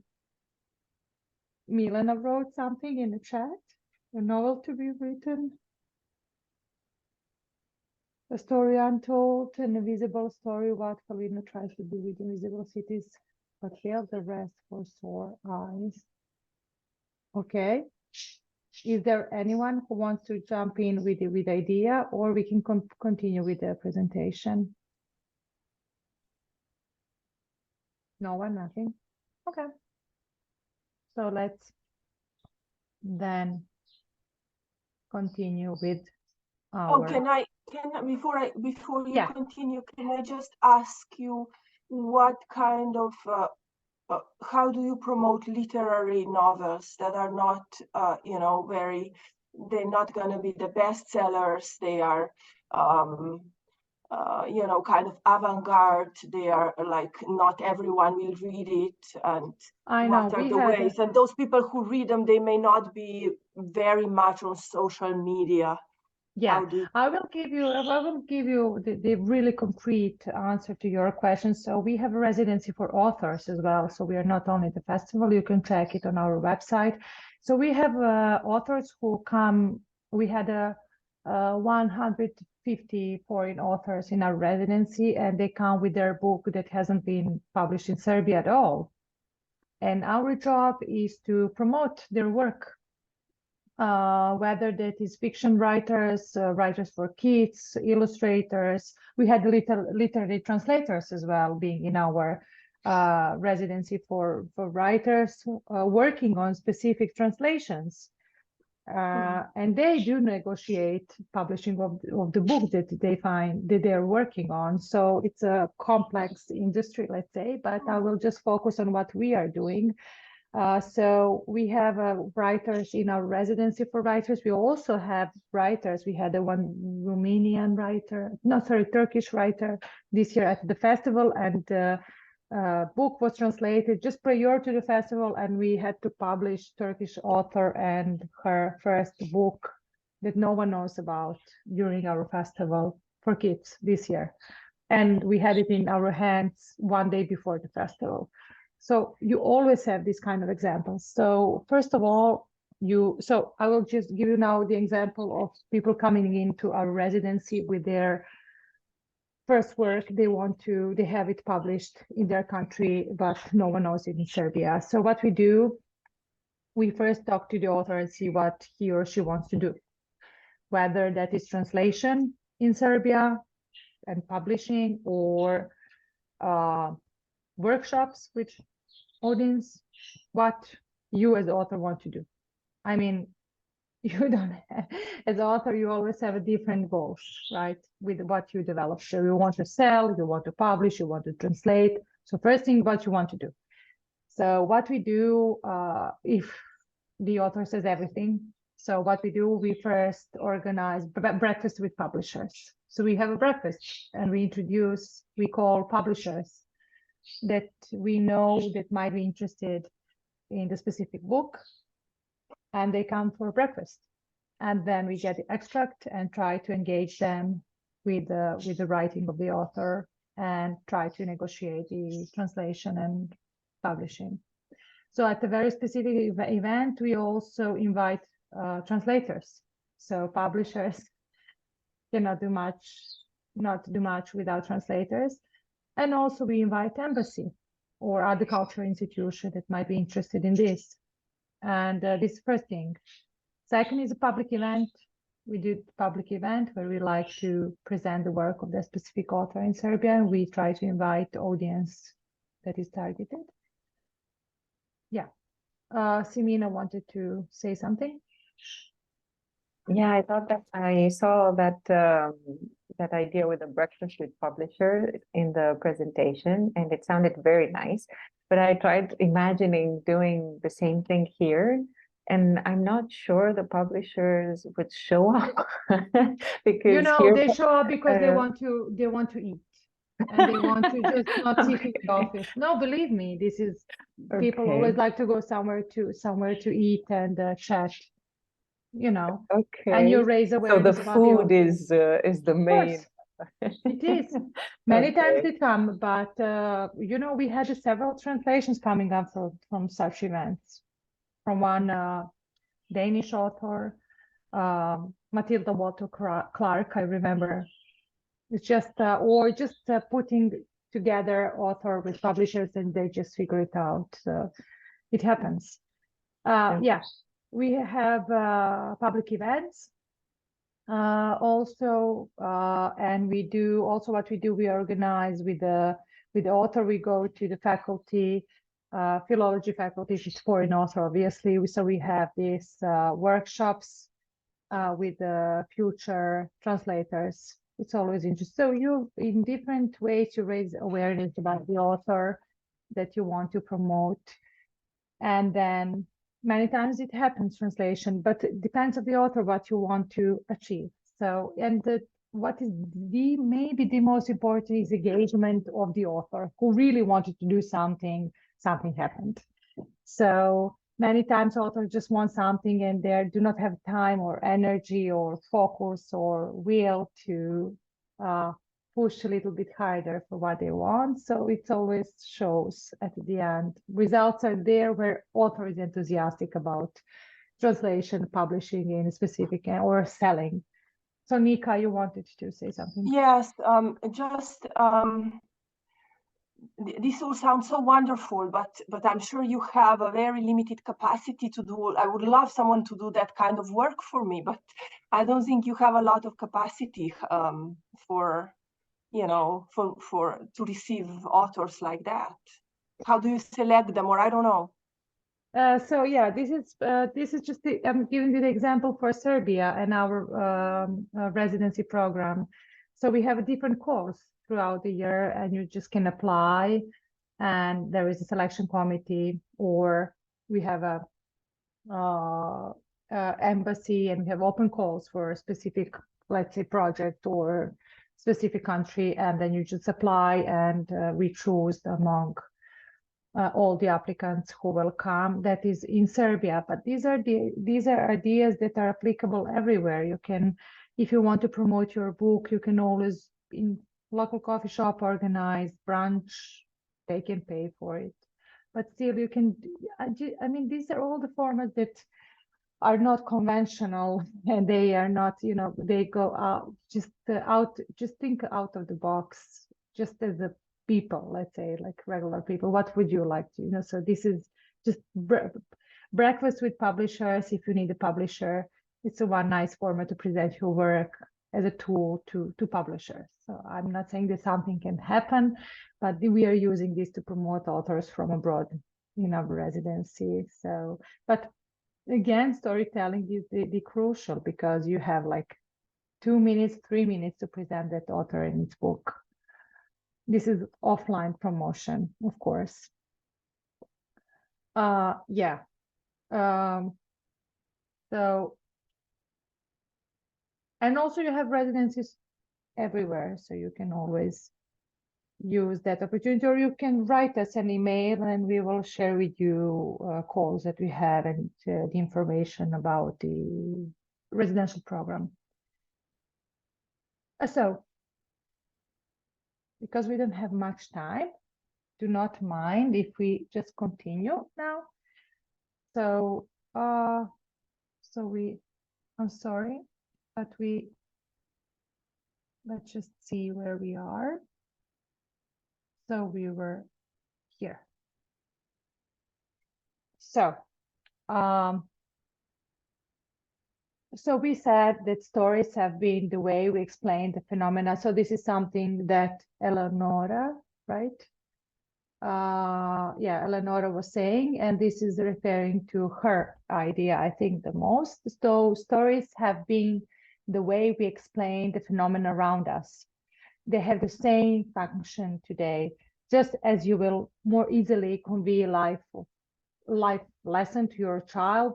Milena wrote something in the chat, a novel to be written, a story untold, an invisible story, what Kalina tries to do with invisible cities, but failed the rest for sore eyes. Okay. Is there anyone who wants to jump in with the idea, or we can continue with the presentation? No one, nothing. Okay. So let's then continue with our. Oh, can I before you Yeah. continue, can I just ask you what kind of how do you promote literary novels that are not they're not going to be the bestsellers, they are kind of avant-garde, they are like not everyone will read it, and I know what are the ways, and those people who read them, they may not be very much on social media. Yeah, I will give you the really concrete answer to your question. So we have a residency for authors as well. So we are not only the festival, you can check it on our website. So we have authors who come. We had 150 foreign authors in our residency, and they come with their book that hasn't been published in Serbia at all. And our job is to promote their work. Whether that is fiction writers, writers for kids, illustrators. We had literary translators as well, being in our residency for writers working on specific translations. And they do negotiate publishing of the book that they find that they're working on. So it's a complex industry, let's say, but I will just focus on what we are doing. So we have writers in our residency for writers. We also have writers. We had one Romanian writer, Turkish writer this year at the festival, and the book was translated just prior to the festival, and we had to publish Turkish author and her first book that no one knows about during our festival for kids this year. And we had it in our hands one day before the festival. So you always have these kind of examples. So first of all, so I will just give you now the example of people coming into our residency with their first work. They have it published in their country, but no one knows it in Serbia. So what we do, we first talk to the author and see what he or she wants to do, whether that is translation in Serbia and publishing, or workshops with audience, what you as the author want to do. I mean, you don't have, as an author, you always have a different goals, right? With what you develop. So you want to sell, you want to publish, you want to translate. So first thing, what you want to do. So what we do, if the author says everything, so what we do, we first organize breakfast with publishers. So we have a breakfast and we call publishers that we know that might be interested in the specific book, and they come for breakfast. And then we get the extract and try to engage them with the writing of the author and try to negotiate the translation and publishing. So at a very specific event, we also invite translators. So publishers cannot do much, not do much without translators. And also we invite embassy or other cultural institution that might be interested in this. And this is first thing. Second is a public event. We do public event where we like to present the work of the specific author in Serbia, and we try to invite audience that is targeted. Yeah. Simina wanted to say something. Yeah, I thought that I saw that that idea with the breakfast with publisher in the presentation, and it sounded very nice. But I tried imagining doing the same thing here, and I'm not sure the publishers would show up because You know, here, they show up because they uh, want to eat. And they want to just not sit in the office. No, believe me, this is people always Okay. like to go somewhere to eat and chat, you know, Okay. and you raise So the awareness about the food author. is the Of main. course, it is. Many times Okay. they come, but you know, we had several translations coming up from such events. From one Danish author, Matilda Walter Clark, I remember. It's just or just putting together author with publishers and they just figure it out. So it happens. Okay. Yeah, we have public events also, and we do also what we do. We organize with the author. We go to the faculty, philology faculty, which is foreign author, obviously. So we have these workshops with the future translators. It's always interesting. So you, in different ways, you raise awareness about the author that you want to promote. And then many times it happens translation, but it depends on the author what you want to achieve. So, and what is maybe the most important is engagement of the author who really wanted to do something happened. So many times authors just want something and they do not have time or energy or focus or will to push a little bit harder for what they want. So it always shows at the end. Results are there where author is enthusiastic about translation, publishing in specific or selling. So Nika, you wanted to say something? Yes, this all sounds so wonderful, but I'm sure you have a very limited capacity to do. I would love someone to do that kind of work for me, but I don't think you have a lot of capacity for, you know, for to receive authors like that. How do you select them, or I don't know? So yeah, this is just I'm giving you the example for Serbia and our residency program. So we have a different course throughout the year, and you just can apply, and there is a selection committee, or we have a embassy, and we have open calls for a specific, let's say, project or specific country, and then you just apply, and we choose among all the applicants who will come. That is in Serbia, but these are ideas that are applicable everywhere. You can, if you want to promote your book, you can always in local coffee shop organize brunch. They can pay for it, but still you can. I mean, these are all the formats that are not conventional, and they are not, you know, they go out just think out of the box, just as a people, let's say, like regular people. What would you like to, you know? So this is just breakfast with publishers. If you need a publisher, it's a one nice format to present your work as a tool to publishers. So I'm not saying that something can happen, but we are using this to promote authors from abroad in our residency. So, but again, storytelling is the crucial, because you have like 2 minutes, 3 minutes to present that author and its book. This is offline promotion, of course. Yeah. So, and also you have residencies everywhere, so you can always use that opportunity, or you can write us an email and we will share with you calls that we have and the information about the residential program. So, because we don't have much time, do not mind if we just continue now. So, I'm sorry, but we let's just see where we are. So we were here. So, so we said that stories have been the way we explain the phenomena. So this is something that Eleonora, right? Yeah, Eleonora was saying, and this is referring to her idea, I think, the most. So stories have been the way we explain the phenomena around us. They have the same function today, just as you will more easily convey life lesson to your child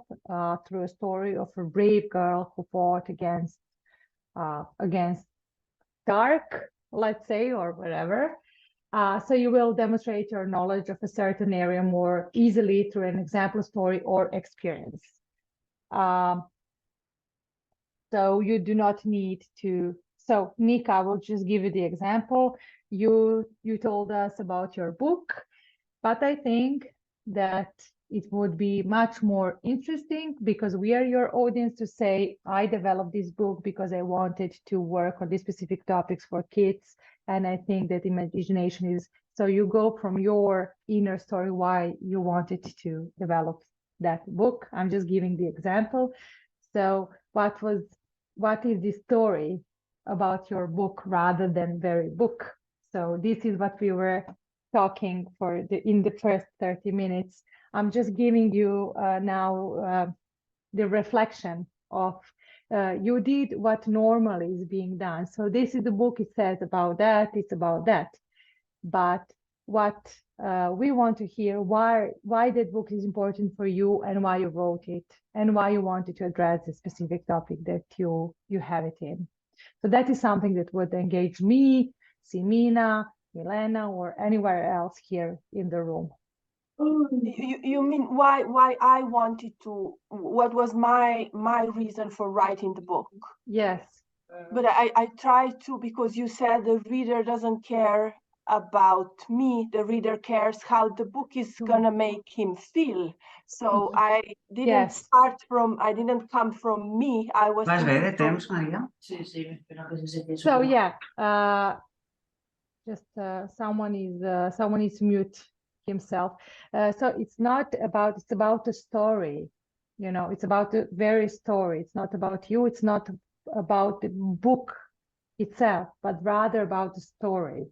through a story of a brave girl who fought against dark, let's say, or whatever. So you will demonstrate your knowledge of a certain area more easily through an example story or experience. So you do not need to. So Nika, I will just give you the example. You told us about your book, but I think that it would be much more interesting, because we are your audience, to say, I developed this book because I wanted to work on these specific topics for kids. And I think that imagination is, so you go from your inner story, why you wanted to develop that book. I'm just giving the example. So what is the story about your book rather than very book? So this is what we were talking for in the first 30 minutes. I'm just giving you now the reflection of you did what normally is being done. So this is the book, it says about that, it's about that. But what we want to hear, why that book is important for you, and why you wrote it, and why you wanted to address the specific topic that you have it in. So that is something that would engage me, Simina, Milena, or anywhere else here in the room. You mean why I wanted to, what was my reason for writing the book? Yes. But I try to, because you said the reader doesn't care about me, the reader cares how the book is gonna make him feel. So I didn't start from, I didn't come from me. I was so yeah, just someone is mute himself. So it's not about, it's about the story, you know, it's about the very story. It's not about you, it's not about the book itself, but rather about the story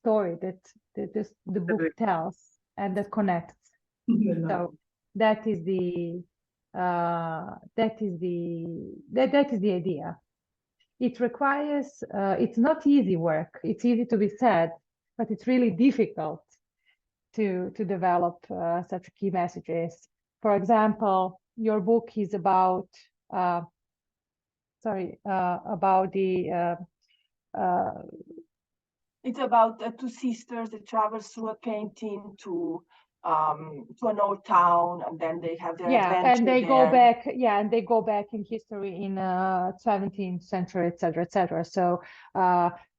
that the book tells and that connects. So that is the idea. It requires, it's not easy work. It's easy to be said, but it's really difficult to develop such key messages. For example, your book is about, about the, it's about two sisters that travel through a painting to an old town, and then they have their adventure and they there. go back, and they go back in history in 17th century, etc. So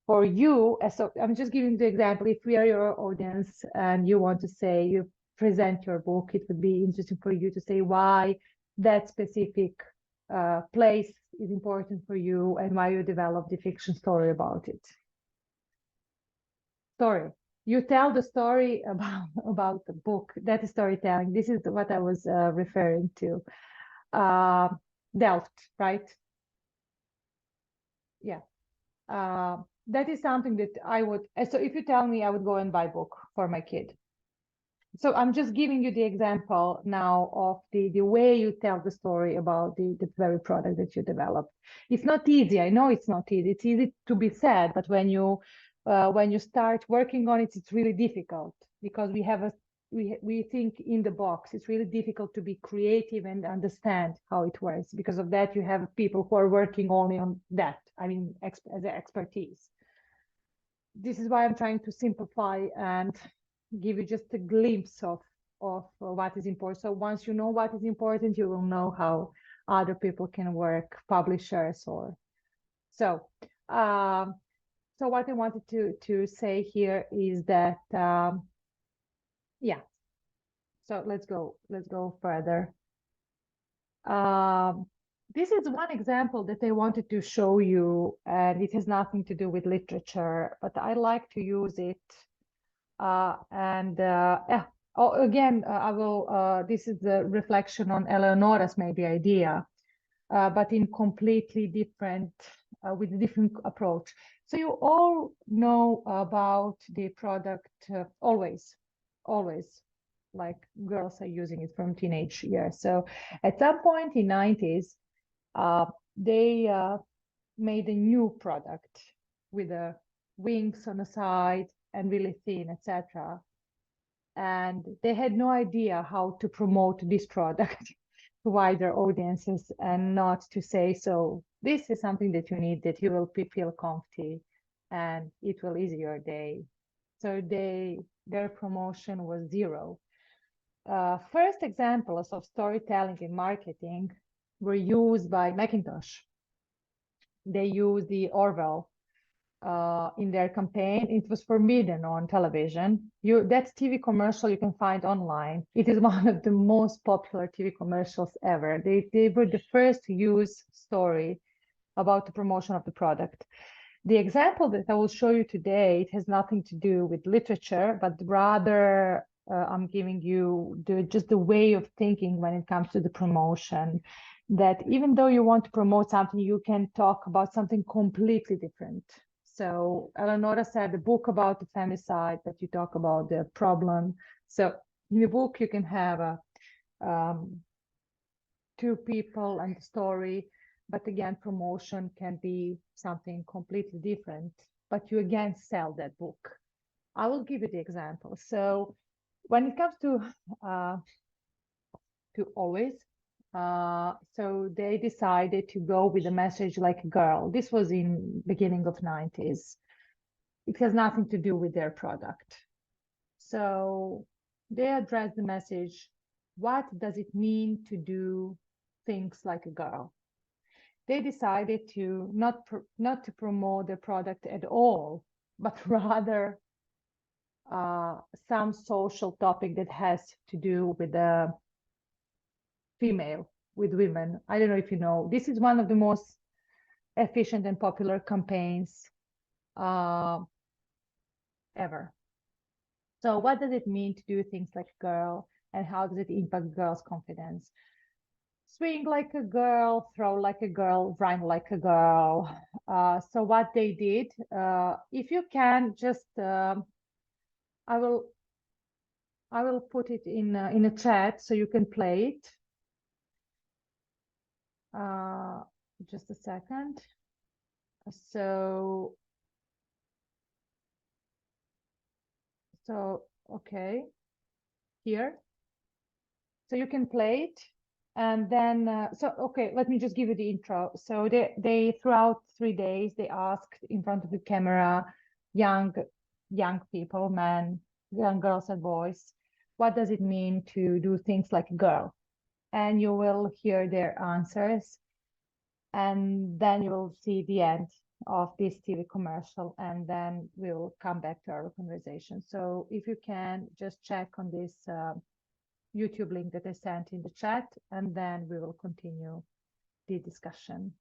for you, so I'm just giving the example, if we are your audience and you want to say, you present your book, it would be interesting for you to say why that specific place is important for you and why you developed the fiction story about it. Story. You tell the story about the book. That is storytelling. This is what I was referring to. Delft, right? Yeah. That is something that I would, so if you tell me, I would go and buy a book for my kid. So I'm just giving you the example now of the way you tell the story about the very product that you developed. It's not easy. I know it's not easy. It's easy to be said, but when you start working on it, it's really difficult, because we think in the box. It's really difficult to be creative and understand how it works. Because of that, you have people who are working only on that. I mean, as an expertise. This is why I'm trying to simplify and give you just a glimpse of what is important. So once you know what is important, you will know how other people can work, publishers or so. So what I wanted to say here is that yeah. So let's go further. this is one example that I wanted to show you, and it has nothing to do with literature, but I like to use it. Again, I will, this is the reflection on Eleonora's maybe idea, but in completely different, with a different approach. So you all know about the product Always, like girls are using it from teenage years. So at some point in 90s, they made a new product with the wings on the side and really thin, etc. And they had no idea how to promote this product to wider audiences and not to say, so this is something that you need, that you will feel comfy and it will ease your day. So their promotion was zero. First examples of storytelling in marketing were used by Macintosh. They used the Orwell in their campaign. It was forbidden on television. That TV commercial you can find online. It is one of the most popular TV commercials ever. They were the first to use story about the promotion of the product. The example that I will show you today, it has nothing to do with literature, but rather I'm giving you just the way of thinking when it comes to the promotion, that even though you want to promote something, you can talk about something completely different. So Eleonora said the book about the femicide, but you talk about the problem. So in the book, you can have two people and the story, but again, promotion can be something completely different, but you again sell that book. I will give you the example. So when it comes to Always, so they decided to go with a message like a girl. This was in beginning of 90s. It has nothing to do with their product. So they addressed the message, what does it mean to do things like a girl? They decided to not to promote the product at all, but rather some social topic that has to do with the female, with women. I don't know if you know, this is one of the most efficient and popular campaigns ever. So what does it mean to do things like a girl, and how does it impact girls' confidence? Swing like a girl, throw like a girl, rhyme like a girl. So what they did, if you can just, I will put it in a chat so you can play it. Just a second. So okay, here. So you can play it. And then, okay, let me just give you the intro. So they throughout 3 days, they asked in front of the camera, young people, men, young girls and boys, what does it mean to do things like a girl? And you will hear their answers. And then you will see the end of this TV commercial, and then we'll come back to our conversation. So if you can just check on this YouTube link that I sent in the chat, and then we will continue the discussion.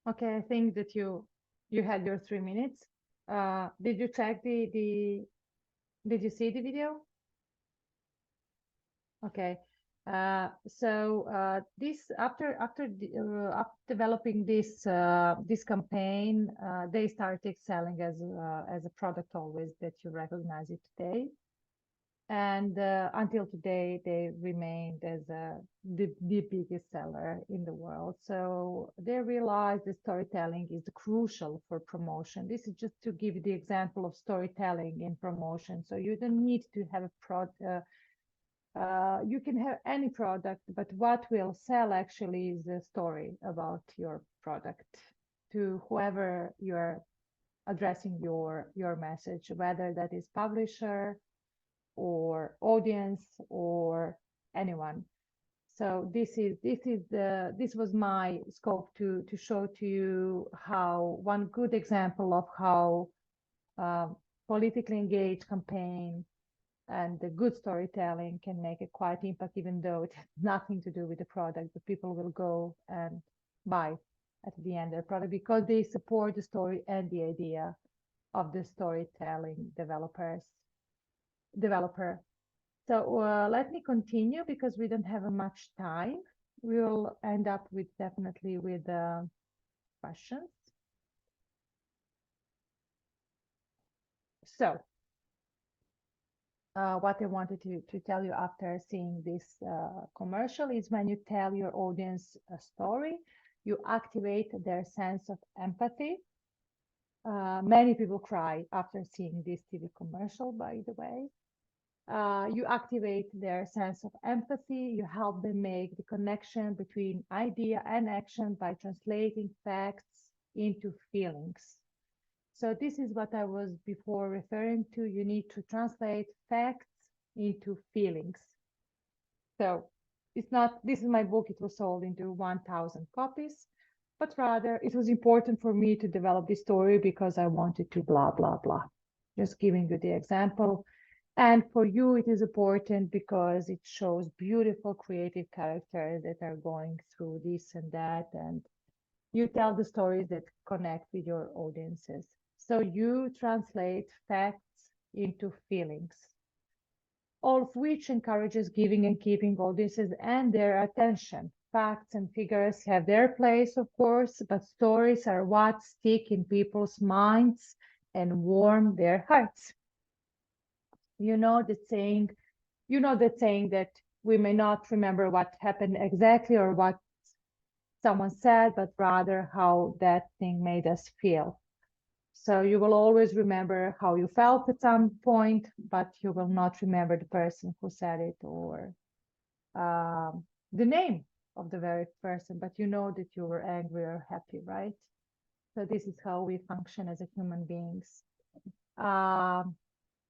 Okay, I think that you had your 3 minutes. Did you check did you see the video? Okay. So this after developing this campaign, they started selling as a product always that you recognize it today. And until today, they remained as the biggest seller in the world. So they realized that storytelling is crucial for promotion. This is just to give you the example of storytelling in promotion. So you don't need to have a you can have any product, but what will sell actually is a story about your product to whoever you're addressing your message, whether that is publisher or audience or anyone. So this was my scope to show to you how one good example of how politically engaged campaign and the good storytelling can make a quite impact, even though it has nothing to do with the product, but people will go and buy at the end of the product because they support the story and the idea of the storytelling developer. So let me continue because we don't have much time. We will end up with definitely with questions. So what I wanted to tell you after seeing this commercial is when you tell your audience a story, you activate their sense of empathy. Many people cry after seeing this TV commercial, by the way. You activate their sense of empathy. You help them make the connection between idea and action by translating facts into feelings. So this is what I was before referring to. You need to translate facts into feelings. So it's not, this is my book, it was sold into 1,000 copies, but rather it was important for me to develop this story because I wanted to blah, blah, blah. Just giving you the example. And for you, it is important because it shows beautiful creative characters that are going through this and that. And you tell the stories that connect with your audiences. So you translate facts into feelings, all of which encourages giving and keeping audiences and their attention. Facts and figures have their place, of course, but stories are what stick in people's minds and warm their hearts. You know the saying that we may not remember what happened exactly or what someone said, but rather how that thing made us feel. So you will always remember how you felt at some point, but you will not remember the person who said it or the name of the very person, but you know that you were angry or happy, right? So this is how we function as a human beings.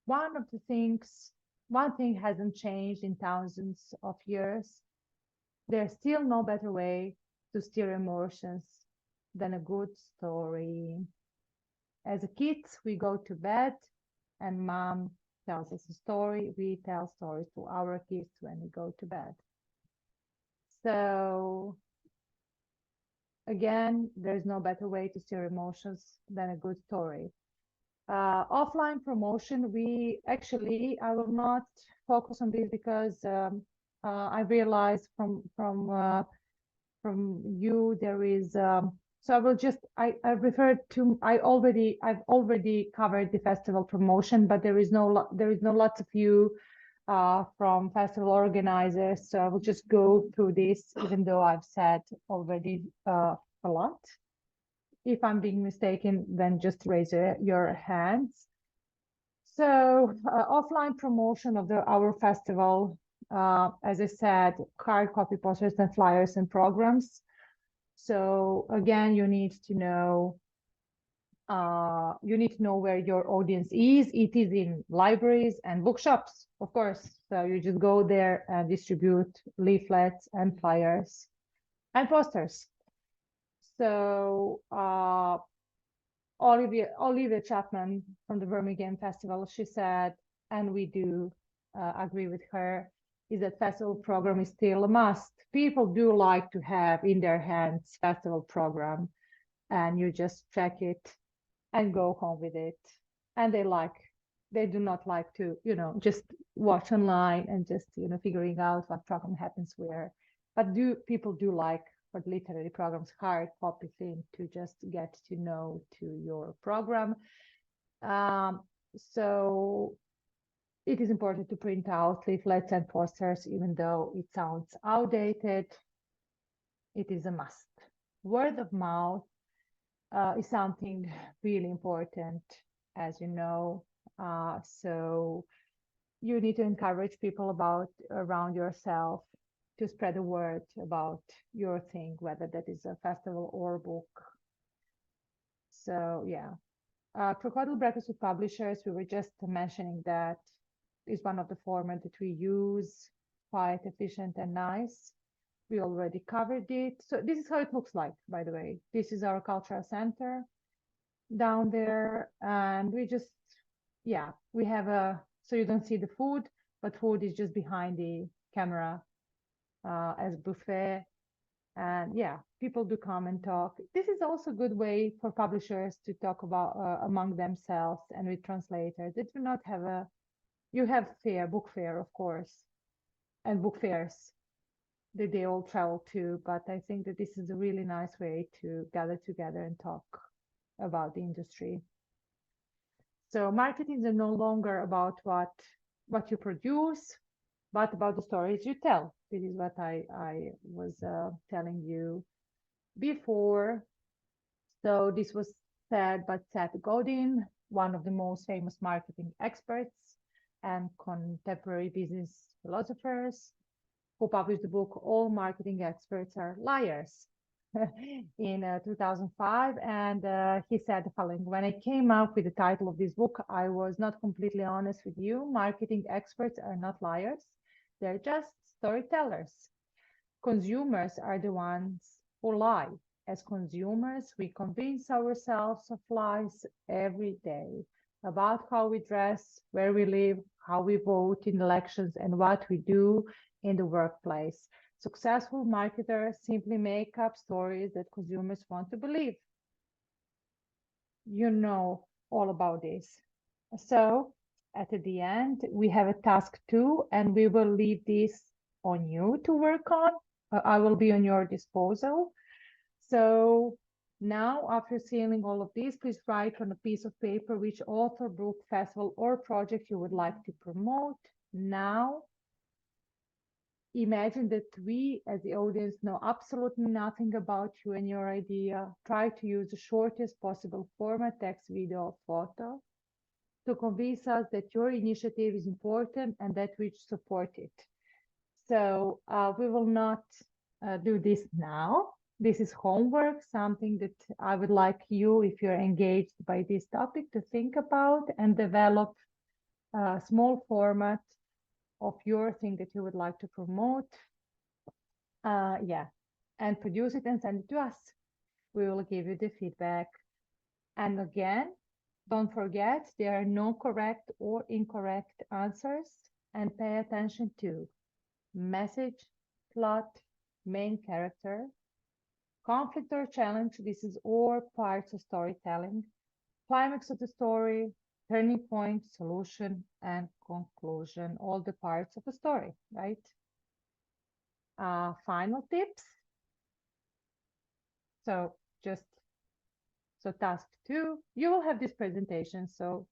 One thing hasn't changed in thousands of years. There's still no better way to steer emotions than a good story. As a kids, we go to bed and mom tells us a story. We tell stories to our kids when we go to bed. So again, there's no better way to steer emotions than a good story. Offline promotion, I will not focus on this because I realized from you there is so I will just I've already covered the festival promotion, but there is no lots of you from festival organizers, so I will just go through this even though I've said already a lot. If I'm being mistaken, then just raise your hands. So offline promotion of our festival, as I said, hard copy posters and flyers and programs. So again, you need to know where your audience is. It is in libraries and bookshops, of course. So you just go there and distribute leaflets and flyers and posters. So Olivia Chapman from the Birmingham Festival, she said, and we do agree with her, is that festival program is still a must. People do like to have in their hands festival program. and you just check it and go home with it. And they do not like to, just watch online and just, figuring out what program happens where. But people do like for the literary programs hard copy thing to just get to know to your program. So it is important to print out leaflets and posters, even though it sounds outdated. It is a must. Word of mouth is something really important, as you know. So you need to encourage people around yourself to spread the word about your thing, whether that is a festival or a book. So yeah, Crocodile Breakfast with Publishers, we were just mentioning that is one of the formats that we use, quite efficient and nice. We already covered it. So this is how it looks like, by the way. This is our cultural center down there. And we just, we have so you don't see the food, but food is just behind the camera as buffet. And yeah, people do come and talk. This is also a good way for publishers to talk about among themselves and with translators. They do not have you have book fair, of course, and book fairs that they all travel to. But I think that this is a really nice way to gather together and talk about the industry. So marketing is no longer about what you produce, but about the stories you tell. This is what I was telling you before. So this was said by Seth Godin, one of the most famous marketing experts and contemporary business philosophers, who published the book All Marketing Experts Are Liars in 2005. And he said the following: when I came up with the title of this book, I was not completely honest with you. Marketing experts are not liars. They're just storytellers. Consumers are the ones who lie. As consumers, we convince ourselves of lies every day about how we dress, where we live, how we vote in elections, and what we do in the workplace. Successful marketers simply make up stories that consumers want to believe. You know all about this. So at the end, we have a task 2, and we will leave this on you to work on. I will be on your disposal. So now, after seeing all of this, please write on a piece of paper which author, book, festival, or project you would like to promote. Now, imagine that we, as the audience, know absolutely nothing about you and your idea. Try to use the shortest possible format, text, video, or photo, to convince us that your initiative is important and that we support it. So we will not do this now. This is homework, something that I would like you, if you're engaged by this topic, to think about and develop a small format of your thing that you would like to promote. And produce it and send it to us. We will give you the feedback. And again, don't forget, there are no correct or incorrect answers, and pay attention to message, plot, main character, conflict or challenge. This is all parts of storytelling, climax of the story, turning point, solution, and conclusion, all the parts of a story, right? Final tips. So task 2, you will have this presentation, so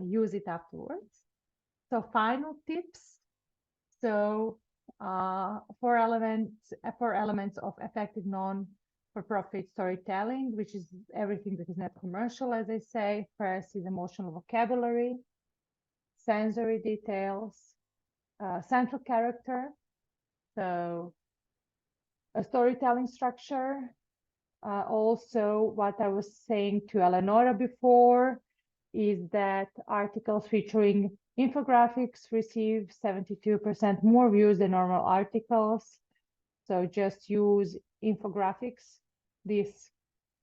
use it afterwards. So final tips. So 4 elements of effective non-for-profit storytelling, which is everything that is not commercial, as I say. First is emotional vocabulary, sensory details, central character, so a storytelling structure. Also, what I was saying to Eleonora before is that articles featuring infographics receive 72% more views than normal articles. So just use infographics, these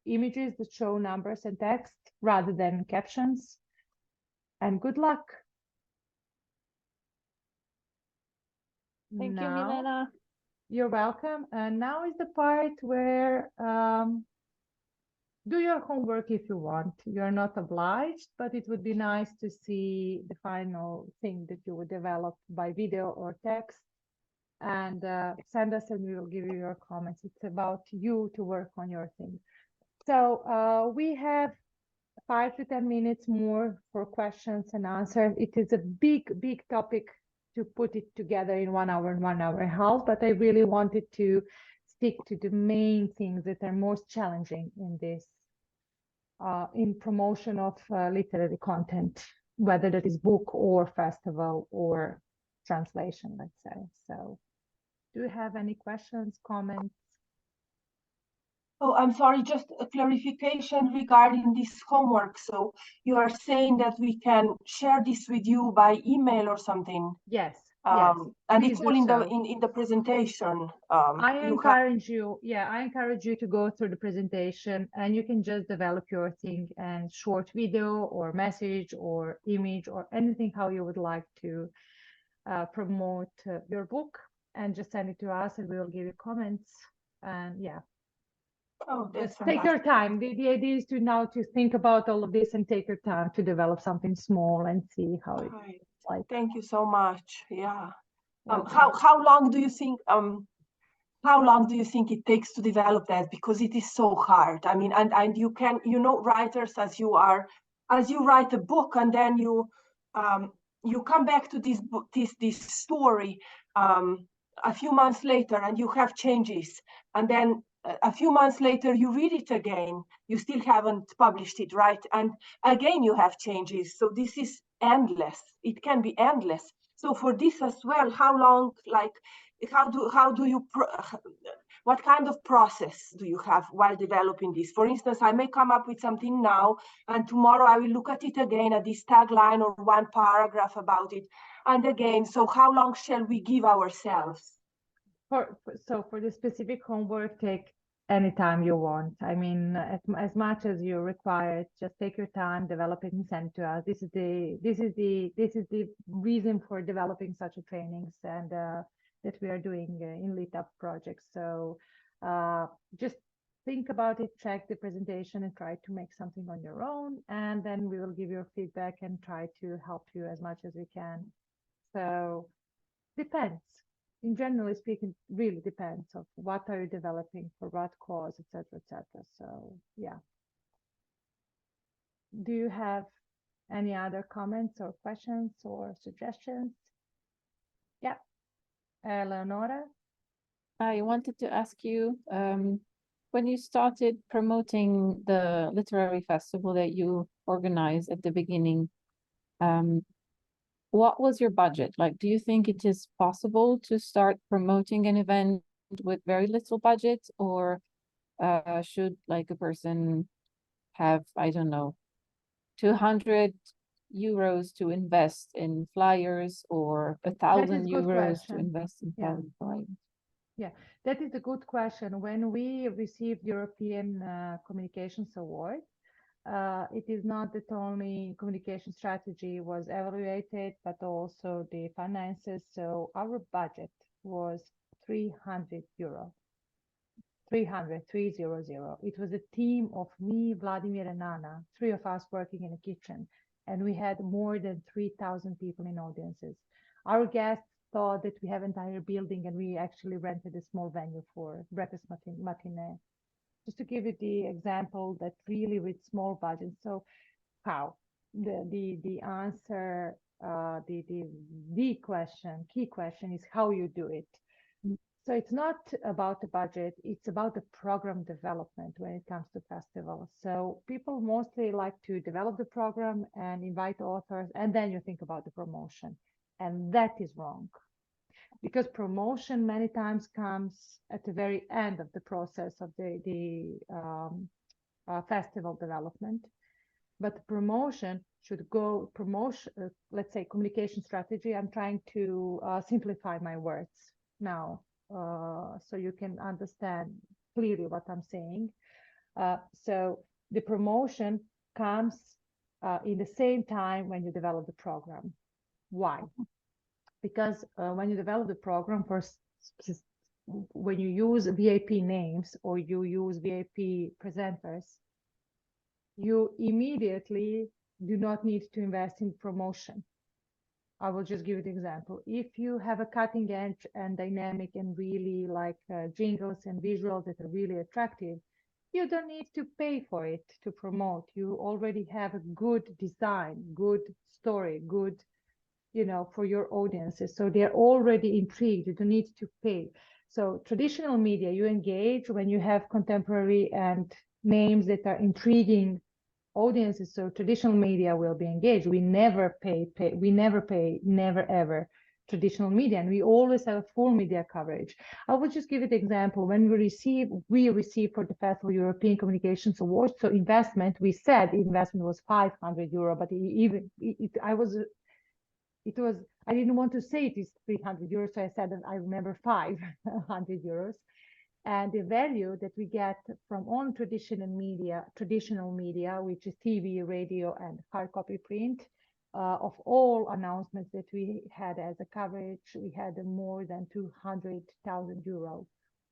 images that show numbers and text rather than captions. And good luck. Thank you, Milena. You're welcome. And now is the part where do your homework if you want. You're not obliged, but it would be nice to see the final thing that you would develop by video or text, and send us and we will give you your comments. It's about you to work on your thing. So we have 5 to 10 minutes more for questions and answers. It is a big topic to put it together in 1 hour and 1 hour and a half, but I really wanted to stick to the main things that are most challenging in this, in promotion of literary content, whether that is book or festival or translation, let's say. So do you have any questions, comments? Oh, I'm sorry, just a clarification regarding this homework. So you are saying that we can share this with you by email or something? Yes. And please it's all do in so. the presentation. I encourage you to go through the presentation, and you can just develop your thing and short video or message or image or anything how you would like to promote your book, and just send it to us and we will give you comments. And yeah, Oh, that's just take your fantastic. time. The idea is to think about all of this and take your time to develop something small and see how it's Right. like. Thank you so much. Yeah. Okay. How long do you think it takes to develop that? Because it is so hard. I mean, and you can, writers as you are, as you write a book and then you come back to this book, this story a few months later, and you have changes, and then a few months later you read it again, you still haven't published it, right? And again you have changes. So this is endless. It can be endless. So for this as well, how long, like, how do you what kind of process do you have while developing this? For instance, I may come up with something now, and tomorrow I will look at it again, at this tagline or one paragraph about it, and again. So how long shall we give ourselves? So for the specific homework, take any time you want. I mean, as much as you require, just take your time, develop it, and send it to us. This is the reason for developing such a trainings and that we are doing in LeetUp projects. So just think about it, check the presentation, and try to make something on your own, and then we will give you feedback and try to help you as much as we can. So depends. In generally speaking, really depends of what are you developing, for what cause, etc., etc. So yeah. Do you have any other comments or questions or suggestions? Yeah, Eleonora. I wanted to ask you, when you started promoting the literary festival that you organized at the beginning, what was your budget? Like, do you think it is possible to start promoting an event with very little budget, or should like a person have, I don't know, 200 euros to invest in flyers or 1,000 euros to invest in flyers? Yeah, that is a good question. When we received European Communications Award, it is not that only communication strategy was evaluated, but also the finances. So our budget was 300 euro. 300. It was a team of me, Vladimir, and Anna, 3 of us working in a kitchen, and we had more than 3,000 people in audiences. Our guests thought that we have an entire building, and we actually rented a small venue for breakfast matinee. Just to give you the example that really with small budget. So how the answer, the question, key question is how you do it. So it's not about the budget, it's about the program development when it comes to festivals. So people mostly like to develop the program and invite authors, and then you think about the promotion. And that is wrong. Because promotion many times comes at the very end of the process of the festival development. But the promotion should go, let's say communication strategy. I'm trying to simplify my words now so you can understand clearly what I'm saying. So the promotion comes in the same time when you develop the program. Why? Because when you develop the program, when you use VIP names or you use VIP presenters, you immediately do not need to invest in promotion. I will just give you an example. If you have a cutting edge and dynamic and really like jingles and visuals that are really attractive, you don't need to pay for it to promote. You already have a good design, good story, good, for your audiences. So they're already intrigued. You don't need to pay. So traditional media, you engage when you have contemporary and names that are intriguing audiences. So traditional media will be engaged. We never pay, never ever traditional media, and we always have full media coverage. I will just give you the example. When we receive for the Festival European Communications Awards, so investment, we said investment was 500 euro, but I didn't want to say it is 300 euros, so I said that I remember 500 euros. And the value that we get from all traditional media, which is TV, radio, and hard copy print, of all announcements that we had as a coverage, we had more than 200,000 euro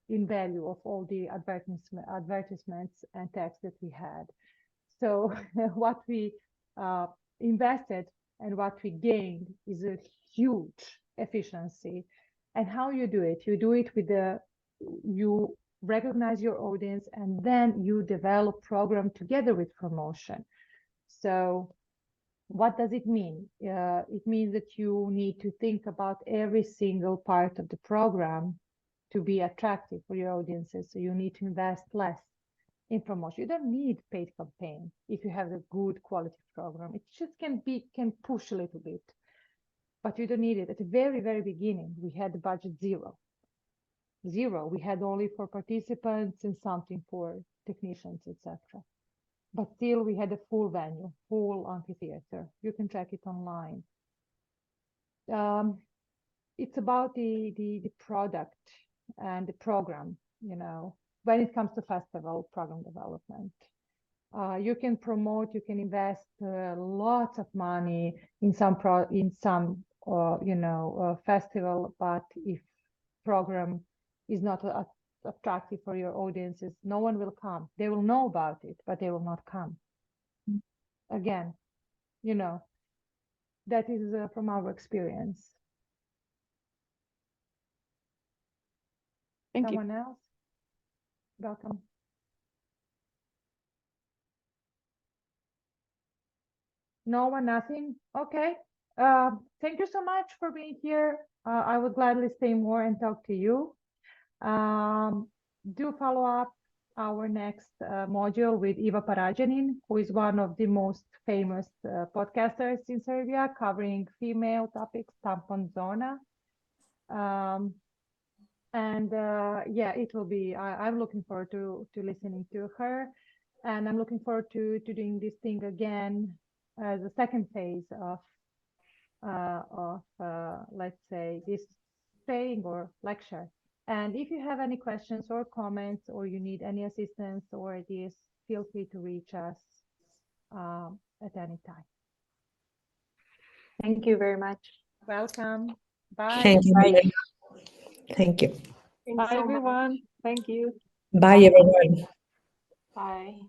in value of all the advertisements and text that we had. So what we invested and what we gained is a huge efficiency. And how you do it? You do it with you recognize your audience, and then you develop program together with promotion. So what does it mean? It means that you need to think about every single part of the program to be attractive for your audiences. So you need to invest less in promotion. You don't need paid campaign if you have a good quality program. It just can push a little bit, but you don't need it. At the very, very beginning, we had the budget zero. We had only for participants and something for technicians, etc. But still, we had a full venue, full amphitheater. You can check it online. It's about the product and the program, when it comes to festival program development. You can promote, you can invest lots of money in some festival, but if program is not attractive for your audiences, no one will come. They will know about it, but they will not come. Again, that is from our experience. Thank you. Someone else? Welcome. No one, nothing? Okay. Thank you so much for being here. I would gladly stay more and talk to you. Do follow up our next module with Eva Parajanin, who is one of the most famous podcasters in Serbia, covering female topics, Tampon Zona. It will be, I'm looking forward to listening to her, and I'm looking forward to doing this thing again as a second phase of let's say, this training or lecture. And if you have any questions or comments, or you need any assistance or ideas, feel free to reach us at any time. Thank you very much. Welcome. Bye. Thank you. Bye. Thank you. Thanks Bye, so much. everyone. Thank you. Bye, everyone. Bye.